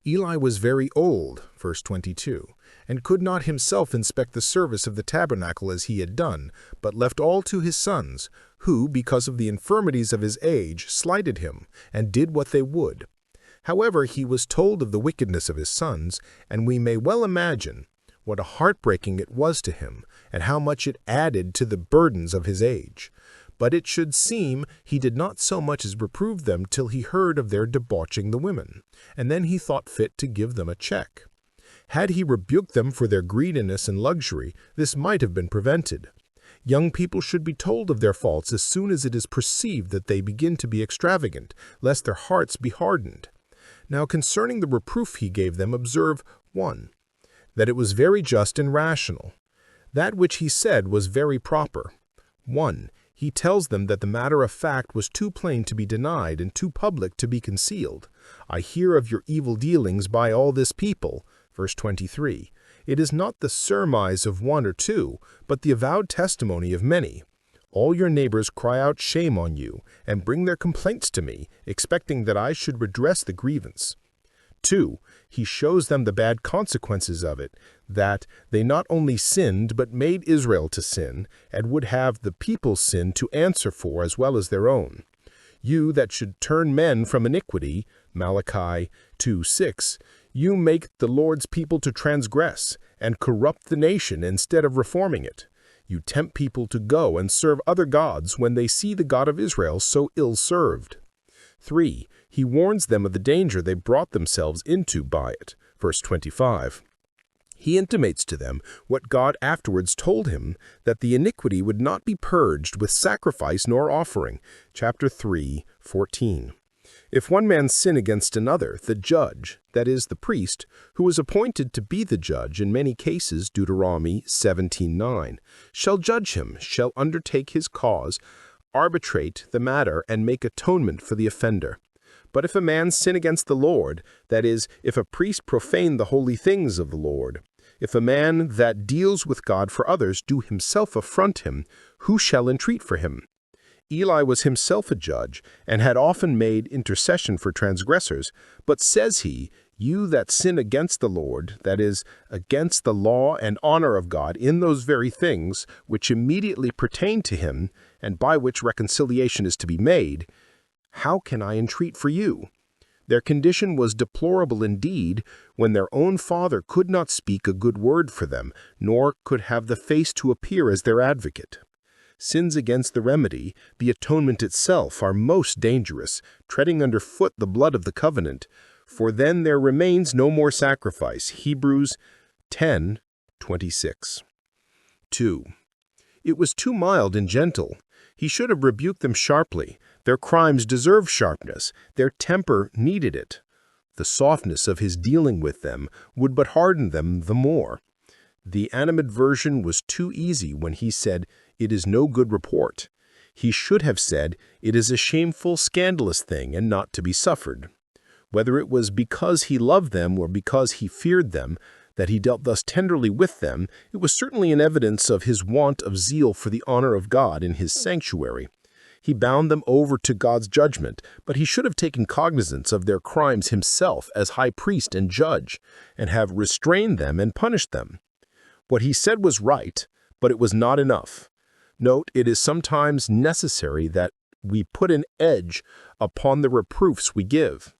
Speaker 3: Eli was very old, verse 22, and could not himself inspect the service of the tabernacle as he had done, but left all to his sons, who, because of the infirmities of his age, slighted him, and did what they would. However, he was told of the wickedness of his sons, and we may well imagine what a heartbreaking it was to him, and how much it added to the burdens of his age. But it should seem he did not so much as reprove them till he heard of their debauching the women, and then he thought fit to give them a check. Had he rebuked them for their greediness and luxury, this might have been prevented. Young people should be told of their faults as soon as it is perceived that they begin to be extravagant, lest their hearts be hardened. Now concerning the reproof he gave them, observe 1. That it was very just and rational. That which he said was very proper. 1. He tells them that the matter of fact was too plain to be denied and too public to be concealed. I hear of your evil dealings by all this people. Verse 23. It is not the surmise of 1 or 2, but the avowed testimony of many. All your neighbors cry out shame on you, and bring their complaints to me, expecting that I should redress the grievance. 2. He shows them the bad consequences of it, that they not only sinned, but made Israel to sin, and would have the people's sin to answer for as well as their own. You that should turn men from iniquity, Malachi 2:6, you make the Lord's people to transgress, and corrupt the nation instead of reforming it. You tempt people to go and serve other gods when they see the God of Israel so ill served. 3. He warns them of the danger they brought themselves into by it. Verse 25. He intimates to them what God afterwards told him, that the iniquity would not be purged with sacrifice nor offering. Chapter 3:14. If one man sin against another, the judge, that is, the priest, who was appointed to be the judge in many cases, Deuteronomy 17:9, shall judge him, shall undertake his cause, arbitrate the matter, and make atonement for the offender. But if a man sin against the Lord, that is, if a priest profane the holy things of the Lord, if a man that deals with God for others do himself affront him, who shall entreat for him? Eli was himself a judge, and had often made intercession for transgressors. But says he, you that sin against the Lord, that is, against the law and honor of God, in those very things which immediately pertain to him, and by which reconciliation is to be made, how can I entreat for you? Their condition was deplorable indeed, when their own father could not speak a good word for them, nor could have the face to appear as their advocate. Sins against the remedy, the atonement itself, are most dangerous, treading under foot the blood of the covenant, for then there remains no more sacrifice. Hebrews 10:26. 2. It was too mild and gentle. He should have rebuked them sharply. Their crimes deserved sharpness. Their temper needed it. The softness of his dealing with them would but harden them the more. The animadversion was too easy when he said, it is no good report. He should have said, it is a shameful, scandalous thing, and not to be suffered. Whether it was because he loved them or because he feared them, that he dealt thus tenderly with them, it was certainly an evidence of his want of zeal for the honor of God in his sanctuary. He bound them over to God's judgment, but he should have taken cognizance of their crimes himself as high priest and judge, and have restrained them and punished them. What he said was right, but it was not enough. Note, it is sometimes necessary that we put an edge upon the reproofs we give.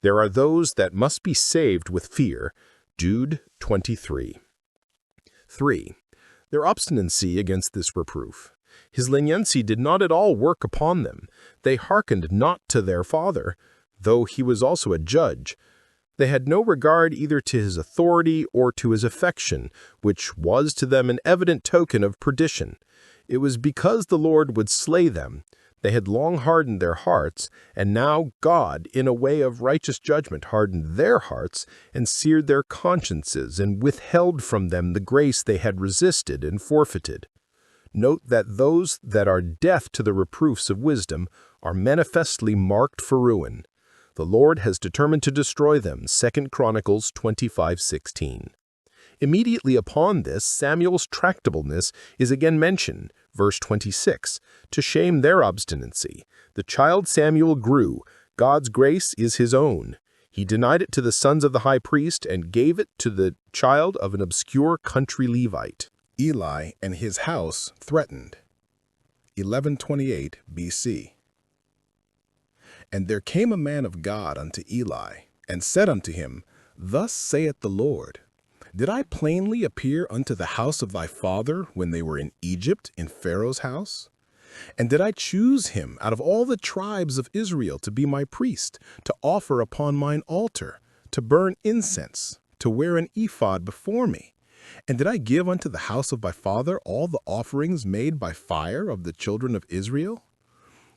Speaker 3: There are those that must be saved with fear. Jude 23. 3. Their obstinacy against this reproof. His leniency did not at all work upon them. They hearkened not to their father, though he was also a judge. They had no regard either to his authority or to his affection, which was to them an evident token of perdition. It was because the Lord would slay them. They had long hardened their hearts, and now God, in a way of righteous judgment, hardened their hearts and seared their consciences and withheld from them the grace they had resisted and forfeited. Note that those that are deaf to the reproofs of wisdom are manifestly marked for ruin. The Lord has determined to destroy them. 2 Chronicles 25:16. Immediately upon this, Samuel's tractableness is again mentioned, verse 26, to shame their obstinacy. The child Samuel grew. God's grace is his own. He denied it to the sons of the high priest and gave it to the child of an obscure country Levite.
Speaker 2: Eli and his house threatened. 1128 BC. And there came a man of God unto Eli, and said unto him, Thus saith the Lord, Did I plainly appear unto the house of thy father when they were in Egypt, in Pharaoh's house? And did I choose him out of all the tribes of Israel to be my priest, to offer upon mine altar, to burn incense, to wear an ephod before me? And did I give unto the house of my father all the offerings made by fire of the children of Israel?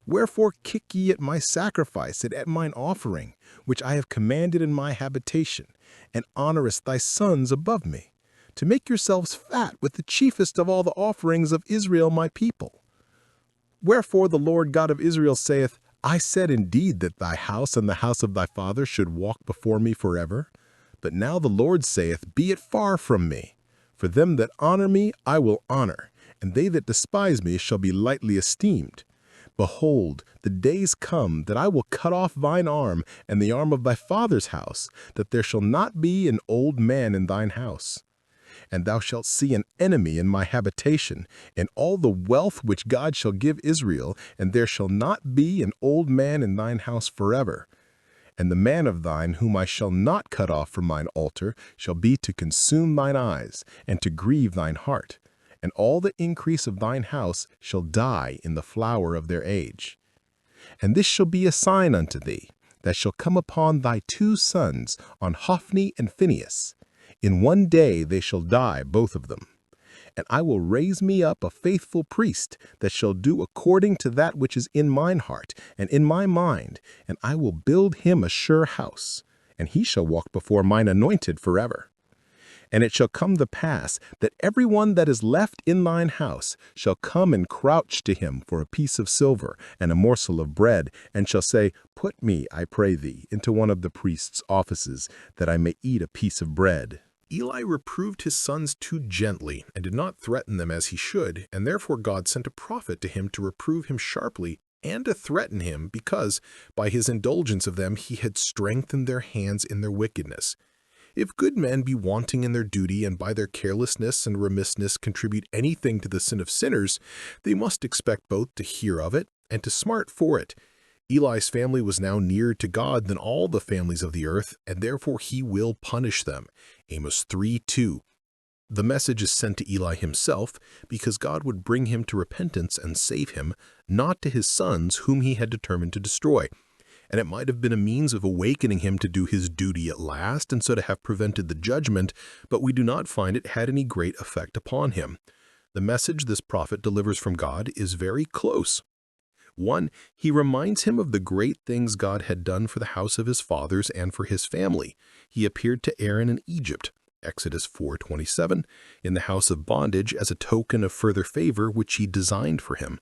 Speaker 2: Wherefore kick ye at my sacrifice and at mine offering, which I have commanded in my habitation, and honorest thy sons above me, to make yourselves fat with the chiefest of all the offerings of Israel my people? Wherefore the Lord God of Israel saith, I said indeed that thy house and the house of thy father should walk before me forever. But now the Lord saith, Be it far from me. For them that honor me I will honor, and they that despise me shall be lightly esteemed. Behold, the days come that I will cut off thine arm and the arm of thy father's house, that there shall not be an old man in thine house. And thou shalt see an enemy in my habitation, and all the wealth which God shall give Israel, and there shall not be an old man in thine house forever. And the man of thine whom I shall not cut off from mine altar shall be to consume thine eyes, and to grieve thine heart. And all the increase of thine house shall die in the flower of their age. And this shall be a sign unto thee, that shall come upon thy 2 sons, on Hophni and Phinehas. In one day they shall die, both of them. and I will raise me up a faithful priest that shall do according to that which is in mine heart and in my mind, and I will build him a sure house, and he shall walk before mine anointed forever. And it shall come to pass that every one that is left in thine house shall come and crouch to him for a piece of silver and a morsel of bread, and shall say, Put me, I pray thee, into one of the priest's offices, that I may eat a piece of bread.
Speaker 1: Eli reproved his sons too gently and did not threaten them as he should, and therefore God sent a prophet to him to reprove him sharply and to threaten him, because by his indulgence of them he had strengthened their hands in their wickedness. If good men be wanting in their duty, and by their carelessness and remissness contribute anything to the sin of sinners, they must expect both to hear of it and to smart for it. Eli's family was now nearer to God than all the families of the earth, and therefore he will punish them. Amos 3:2. The message is sent to Eli himself, because God would bring him to repentance and save him, not to his sons whom he had determined to destroy. And it might have been a means of awakening him to do his duty at last, and so to have prevented the judgment, but we do not find it had any great effect upon him. The message this prophet delivers from God is very close. 1. He reminds him of the great things God had done for the house of his fathers and for his family. He appeared to Aaron in Egypt, Exodus 4:27, in the house of bondage as a token of further favor which he designed for him.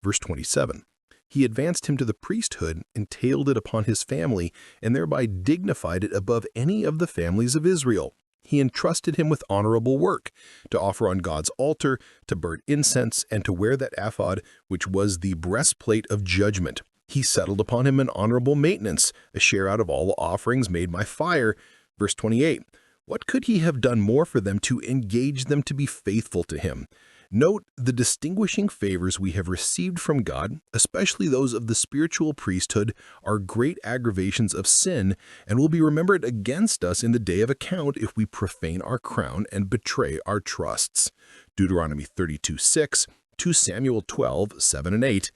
Speaker 1: Verse 27. He advanced him to the priesthood, entailed it upon his family, and thereby dignified it above any of the families of Israel. He entrusted him with honorable work, to offer on God's altar, to burn incense, and to wear that ephod, which was the breastplate of judgment. He settled upon him an honorable maintenance, a share out of all the offerings made by fire. Verse 28. What could he have done more for them to engage them to be faithful to him? Note the distinguishing favors we have received from God, especially those of the spiritual priesthood, are great aggravations of sin and will be remembered against us in the day of account if we profane our crown and betray our trusts. Deuteronomy 32:6, 2 Samuel 12:7 and 8.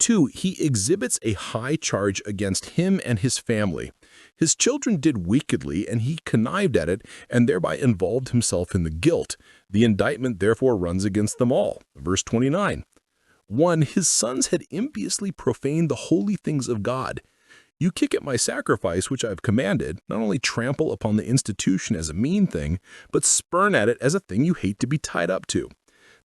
Speaker 1: 2. He exhibits a high charge against him and his family. His children did wickedly, and he connived at it, and thereby involved himself in the guilt. The indictment therefore runs against them all. Verse 29. 1. His sons had impiously profaned the holy things of God. You kick at my sacrifice which I have commanded, not only trample upon the institution as a mean thing, but spurn at it as a thing you hate to be tied up to.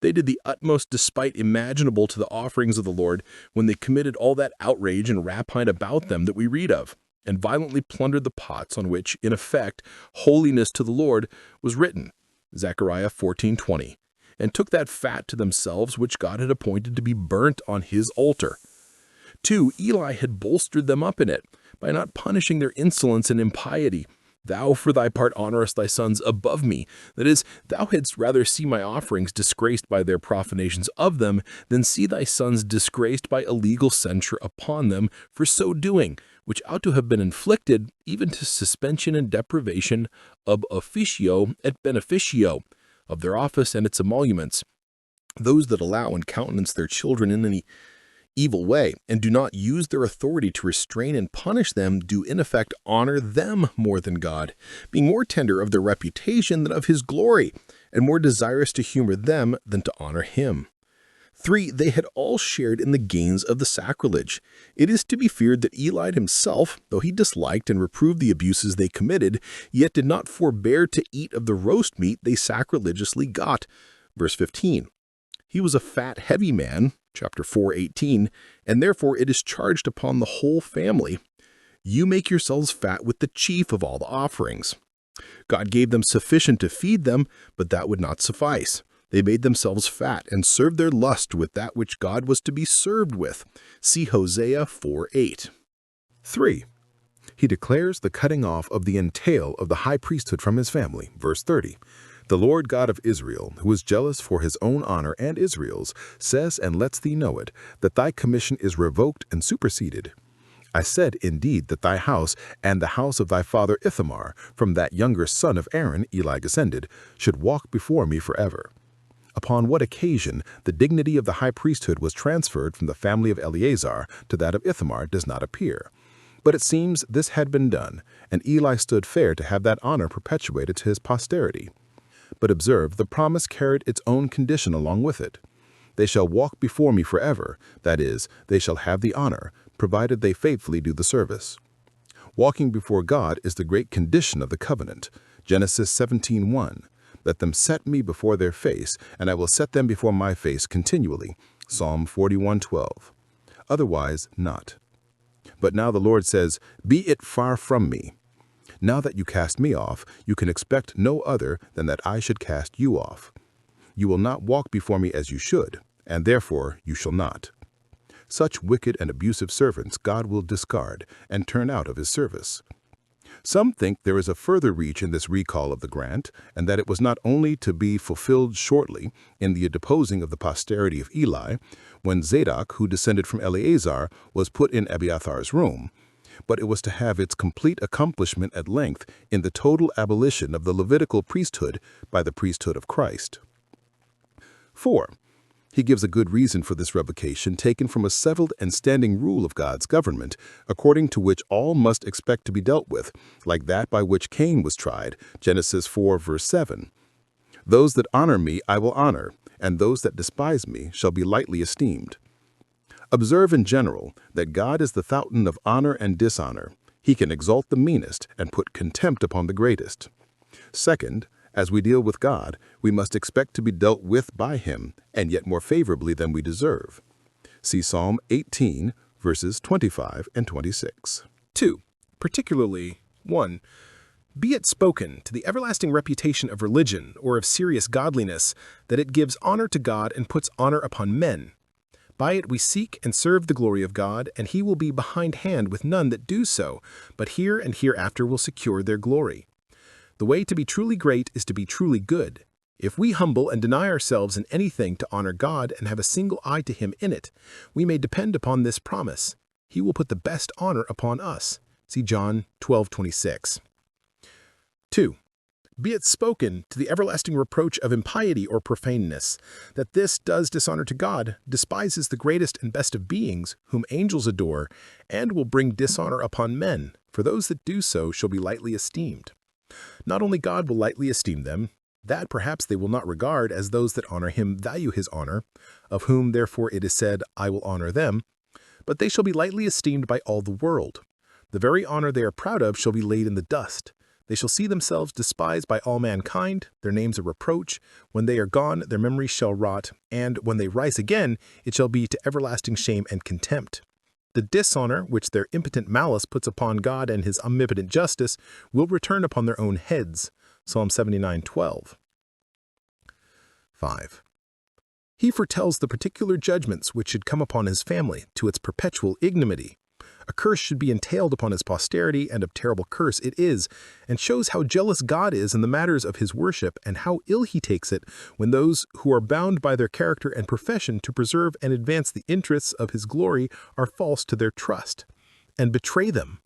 Speaker 1: They did the utmost despite imaginable to the offerings of the Lord when they committed all that outrage and rapine about them that we read of, and violently plundered the pots on which, in effect, holiness to the Lord was written, Zechariah 14:20, and took that fat to themselves which God had appointed to be burnt on his altar. 2. Eli had bolstered them up in it by not punishing their insolence and impiety. Thou for thy part honorest thy sons above me. That is, thou hadst rather see my offerings disgraced by their profanations of them than see thy sons disgraced by illegal censure upon them for so doing, which ought to have been inflicted even to suspension and deprivation ab officio et beneficio of their office and its emoluments. Those that allow and countenance their children in any evil way, and do not use their authority to restrain and punish them, do in effect honor them more than God, being more tender of their reputation than of his glory, and more desirous to humor them than to honor him. 3. They had all shared in the gains of the sacrilege. It is to be feared that Eli himself, though he disliked and reproved the abuses they committed, yet did not forbear to eat of the roast meat they sacrilegiously got. Verse 15. He was a fat, heavy man, chapter 4:18, and therefore it is charged upon the whole family. You make yourselves fat with the chief of all the offerings. God gave them sufficient to feed them, but that would not suffice. They made themselves fat and served their lust with that which God was to be served with. See Hosea 4:8.
Speaker 2: 3. He declares the cutting off of the entail of the high priesthood from his family. Verse 30. The Lord God of Israel, who is jealous for his own honor and Israel's, says and lets thee know it, that thy commission is revoked and superseded. I said indeed that thy house and the house of thy father Ithamar, from that younger son of Aaron Eli descended, should walk before me forever. Upon what occasion the dignity of the high priesthood was transferred from the family of Eleazar to that of Ithamar does not appear. But it seems this had been done, and Eli stood fair to have that honor perpetuated to his posterity. But observe, the promise carried its own condition along with it. They shall walk before me forever, that is, they shall have the honor, provided they faithfully do the service. Walking before God is the great condition of the covenant. Genesis 17:1. Let them set me before their face, and I will set them before my face continually. Psalm 41:12. Otherwise, not. But now the Lord says, be it far from me. Now that you cast me off, you can expect no other than that I should cast you off. You will not walk before me as you should, and therefore you shall not. Such wicked and abusive servants God will discard and turn out of his service. Some think there is a further reach in this recall of the grant, and that it was not only to be fulfilled shortly in the deposing of the posterity of Eli, when Zadok, who descended from Eleazar, was put in Abiathar's room, but it was to have its complete accomplishment at length in the total abolition of the Levitical priesthood by the priesthood of Christ. 4. He gives a good reason for this revocation taken from a settled and standing rule of God's government, according to which all must expect to be dealt with, like that by which Cain was tried, Genesis 4, verse 7. Those that honor me I will honor, and those that despise me shall be lightly esteemed. Observe in general that God is the fountain of honor and dishonor. He can exalt the meanest and put contempt upon the greatest. Second, as we deal with God, we must expect to be dealt with by him, and yet more favorably than we deserve. See Psalm 18, verses 25 and 26.
Speaker 3: 2. Particularly, 1. Be it spoken to the everlasting reputation of religion or of serious godliness, that it gives honor to God and puts honor upon men. By it we seek and serve the glory of God, and he will be behindhand with none that do so, but here and hereafter will secure their glory. The way to be truly great is to be truly good. If we humble and deny ourselves in anything to honor God and have a single eye to him in it, we may depend upon this promise. He will put the best honor upon us. See John 12:26. 2. Be it spoken to the everlasting reproach of impiety or profaneness, that this does dishonor to God, despises the greatest and best of beings, whom angels adore, and will bring dishonor upon men, for those that do so shall be lightly esteemed. Not only God will lightly esteem them, that perhaps they will not regard as those that honor him value his honor, of whom therefore it is said, I will honor them, but they shall be lightly esteemed by all the world. The very honor they are proud of shall be laid in the dust. They shall see themselves despised by all mankind, their names a reproach. When they are gone, their memories shall rot, and when they rise again, it shall be to everlasting shame and contempt. The dishonor which their impotent malice puts upon God and his omnipotent justice will return upon their own heads. Psalm 79:12. 5. He foretells the particular judgments which should come upon his family to its perpetual ignominy. A curse should be entailed upon his posterity, and of terrible curse it is, and shows how jealous God is in the matters of his worship, and how ill he takes it when those who are bound by their character and profession to preserve and advance the interests of his glory are false to their trust, and betray them.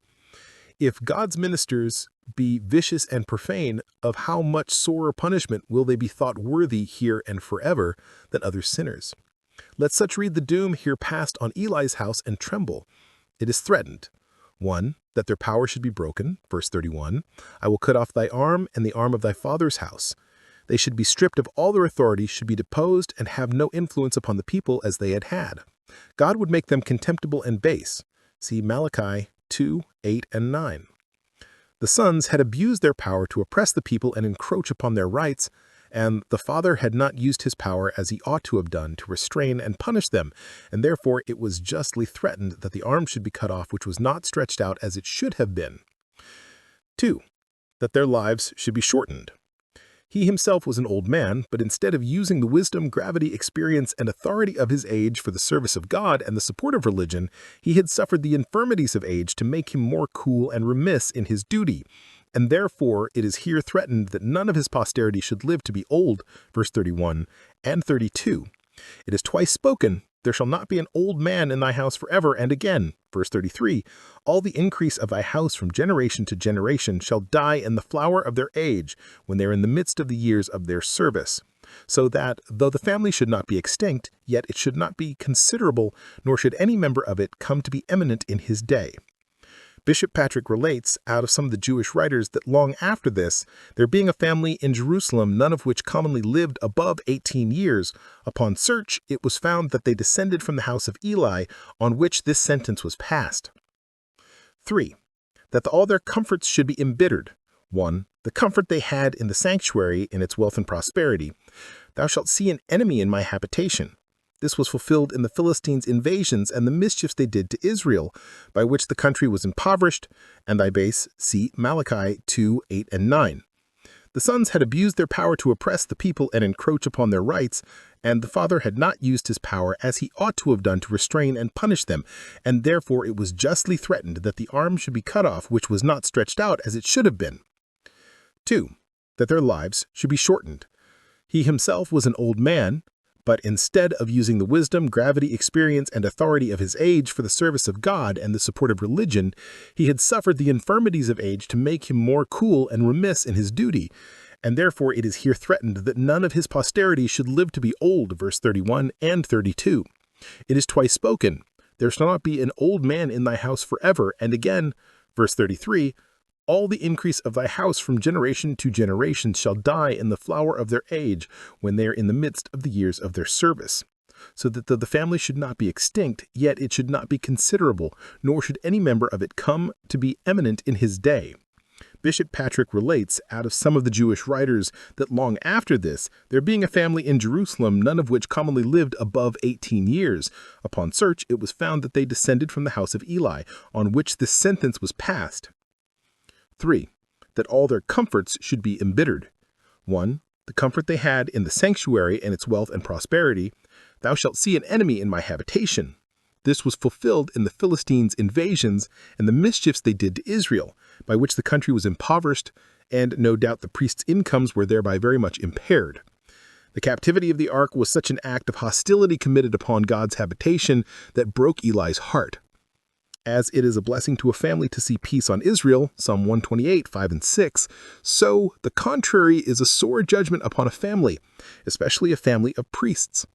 Speaker 3: If God's ministers be vicious and profane, of how much sorer punishment will they be thought worthy here and forever than other sinners? Let such read the doom here passed on Eli's house and tremble. It is threatened. 1. That their power should be broken. Verse 31. I will cut off thy arm and the arm of thy father's house. They should be stripped of all their authority, should be deposed, and have no influence upon the people as they had had. God would make them contemptible and base. See Malachi 2, 8, and 9. The sons had abused their power to oppress the people and encroach upon their rights, and the father had not used his power as he ought to have done to restrain and punish them, and therefore it was justly threatened that the arm should be cut off which was not stretched out as it should have been. 2. That their lives should be shortened. He himself was an old man, but instead of using the wisdom, gravity, experience, and authority of his age for the service of God and the support of religion, he had suffered the infirmities of age to make him more cool and remiss in his duty. And therefore it is here threatened that none of his posterity should live to be old, verse 31 and 32. It is twice spoken, there shall not be an old man in thy house forever, and again, verse 33, all the increase of thy house from generation to generation shall die in the flower of their age, when they are in the midst of the years of their service. So that, though the family should not be extinct, yet it should not be considerable, nor should any member of it come to be eminent in his day.
Speaker 2: Bishop Patrick relates out of some of the Jewish writers that long after this, there being a family in Jerusalem, none of which commonly lived above 18 years, upon search it was found that they descended from the house of Eli, on which this sentence was passed. 3. That all their comforts should be embittered. 1. The comfort they had in the sanctuary in its wealth and prosperity. Thou shalt see an enemy in my habitation. This was fulfilled in the Philistines' invasions and the mischiefs they did to Israel, by which the country was impoverished, and thy base, see Malachi 2, 8, and 9. The sons had abused their power to oppress the people and encroach upon their rights, and the father had not used his power as he ought to have done to restrain and punish them, and therefore it was justly threatened that the arm should be cut off which was not stretched out as it should have been. 2. That their lives should be shortened. He himself was an old man, but instead of using the wisdom, gravity, experience, and authority of his age for the service of God and the support of religion, he had suffered the infirmities of age to make him more cool and remiss in his duty, and therefore it is here threatened that none of his posterity should live to be old, verse 31 and 32. It is twice spoken, there shall not be an old man in thy house forever, and again, verse 33, all the increase of thy house from generation to generation shall die in the flower of their age, when they are in the midst of the years of their service. So that though the family should not be extinct, yet it should not be considerable, nor should any member of it come to be eminent in his day. Bishop Patrick relates out of some of the Jewish writers that long after this, there being a family in Jerusalem, none of which commonly lived above 18 years, upon search it was found that they descended from the house of Eli, on which this sentence was passed. 3. That all their comforts should be embittered. 1. The comfort they had in the sanctuary and its wealth and prosperity. Thou shalt see an enemy in my habitation. This was fulfilled in the Philistines' invasions and the mischiefs they did to Israel, by which the country was impoverished, and no doubt the priests' incomes were thereby very much impaired. The captivity of the ark was such an act of hostility committed upon God's habitation that broke Eli's heart. As it is a blessing to a family to see peace on Israel, Psalm 128, 5 and 6, so the contrary is a sore judgment upon a family, especially a family of priests.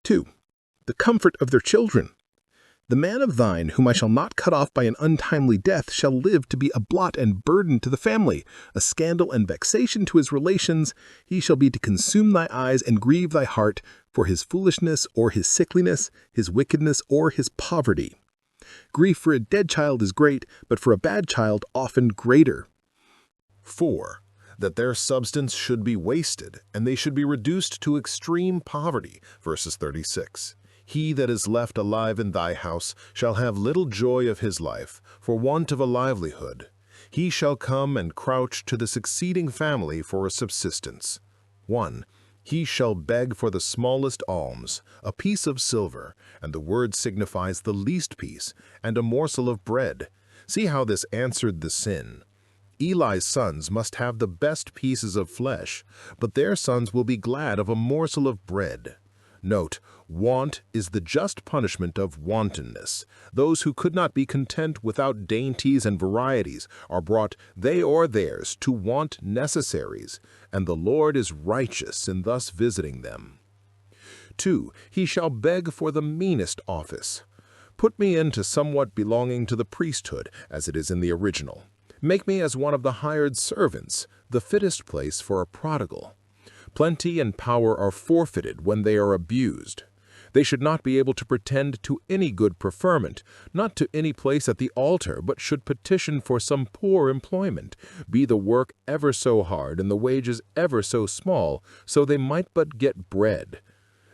Speaker 2: 2. The comfort of their children. The man of thine, whom I shall not cut off by an untimely death, shall live to be a blot and burden to the family, a scandal and vexation to his relations. He shall be to consume thy eyes and grieve thy heart for his foolishness or his sickliness, his wickedness or his poverty. Grief for a dead child is great, but for a bad child often greater.
Speaker 1: 4. That their substance should be wasted, and they should be reduced to extreme poverty, verses 36. He that is left alive in thy house shall have little joy of his life, for want of a livelihood. He shall come and crouch to the succeeding family for a subsistence. 1. He shall beg for the smallest alms, a piece of silver, and the word signifies the least piece, and a morsel of bread. See how this answered the sin. Eli's sons must have the best pieces of flesh, but their sons will be glad of a morsel of bread. Note, want is the just punishment of wantonness. Those who could not be content without dainties and varieties are brought, they or theirs, to want necessaries, and the Lord is righteous in thus visiting them. 2. He shall beg for the meanest office. Put me into somewhat belonging to the priesthood, as it is in the original. Make me as one of the hired servants, the fittest place for a prodigal. Plenty and power are forfeited when they are abused. They should not be able to pretend to any good preferment, not to any place at the altar, but should petition for some poor employment, be the work ever so hard and the wages ever so small, so they might but get bread.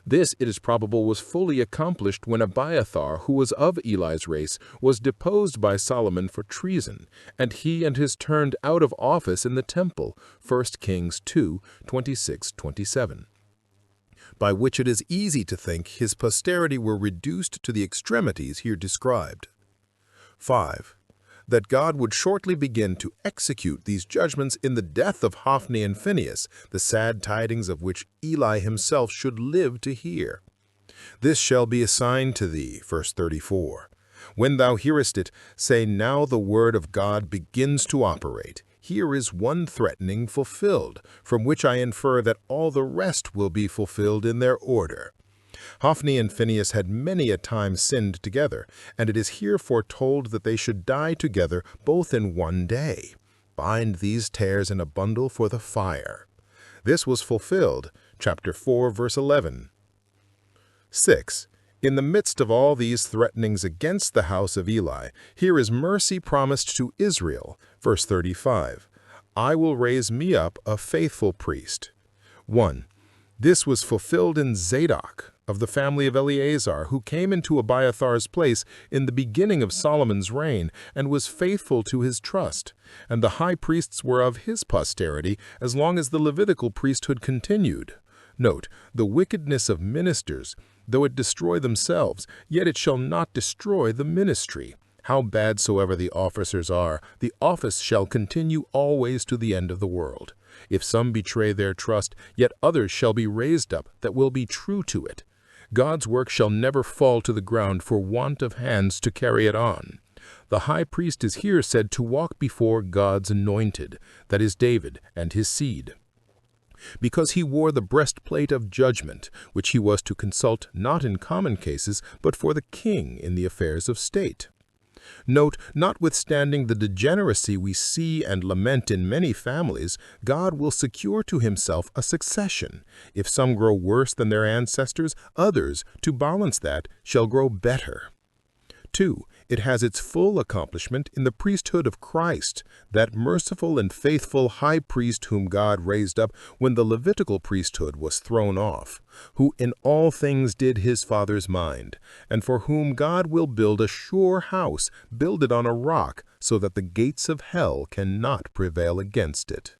Speaker 1: This, it is probable, was fully accomplished when Abiathar, who was of Eli's race, was deposed by Solomon for treason, and he and his turned out of office in the temple, 1 Kings 2, 26-27. By which it is easy to think his posterity were reduced to the extremities here described. 5. That God would shortly begin to execute these judgments in the death of Hophni and Phinehas, the sad tidings of which Eli himself should live to hear. This shall be a sign to thee, verse 34. When thou hearest it, say, now the word of God begins to operate. Here is one threatening fulfilled, from which I infer that all the rest will be fulfilled in their order. Hophni and Phinehas had many a time sinned together, and it is here foretold that they should die together both in one day. Bind these tares in a bundle for the fire. This was fulfilled, chapter 4, verse 11. 6. In the midst of all these threatenings against the house of Eli, here is mercy promised to Israel, verse 35. I will raise me up a faithful priest. 1. This was fulfilled in Zadok, of the family of Eleazar, who came into Abiathar's place in the beginning of Solomon's reign, and was faithful to his trust. And the high priests were of his posterity, as long as the Levitical priesthood continued. Note, the wickedness of ministers, though it destroy themselves, yet it shall not destroy the ministry. How bad soever the officers are, the office shall continue always to the end of the world. If some betray their trust, yet others shall be raised up that will be true to it. God's work shall never fall to the ground for want of hands to carry it on. The high priest is here said to walk before God's anointed, that is David and his seed, because he wore the breastplate of judgment, which he was to consult not in common cases, but for the king in the affairs of state. Note, notwithstanding the degeneracy we see and lament in many families, God will secure to himself a succession. If some grow worse than their ancestors, others, to balance that, shall grow better. 2. It has its full accomplishment in the priesthood of Christ, that merciful and faithful high priest whom God raised up when the Levitical priesthood was thrown off, who in all things did his Father's mind, and for whom God will build a sure house, builded on a rock, so that the gates of hell cannot prevail against it.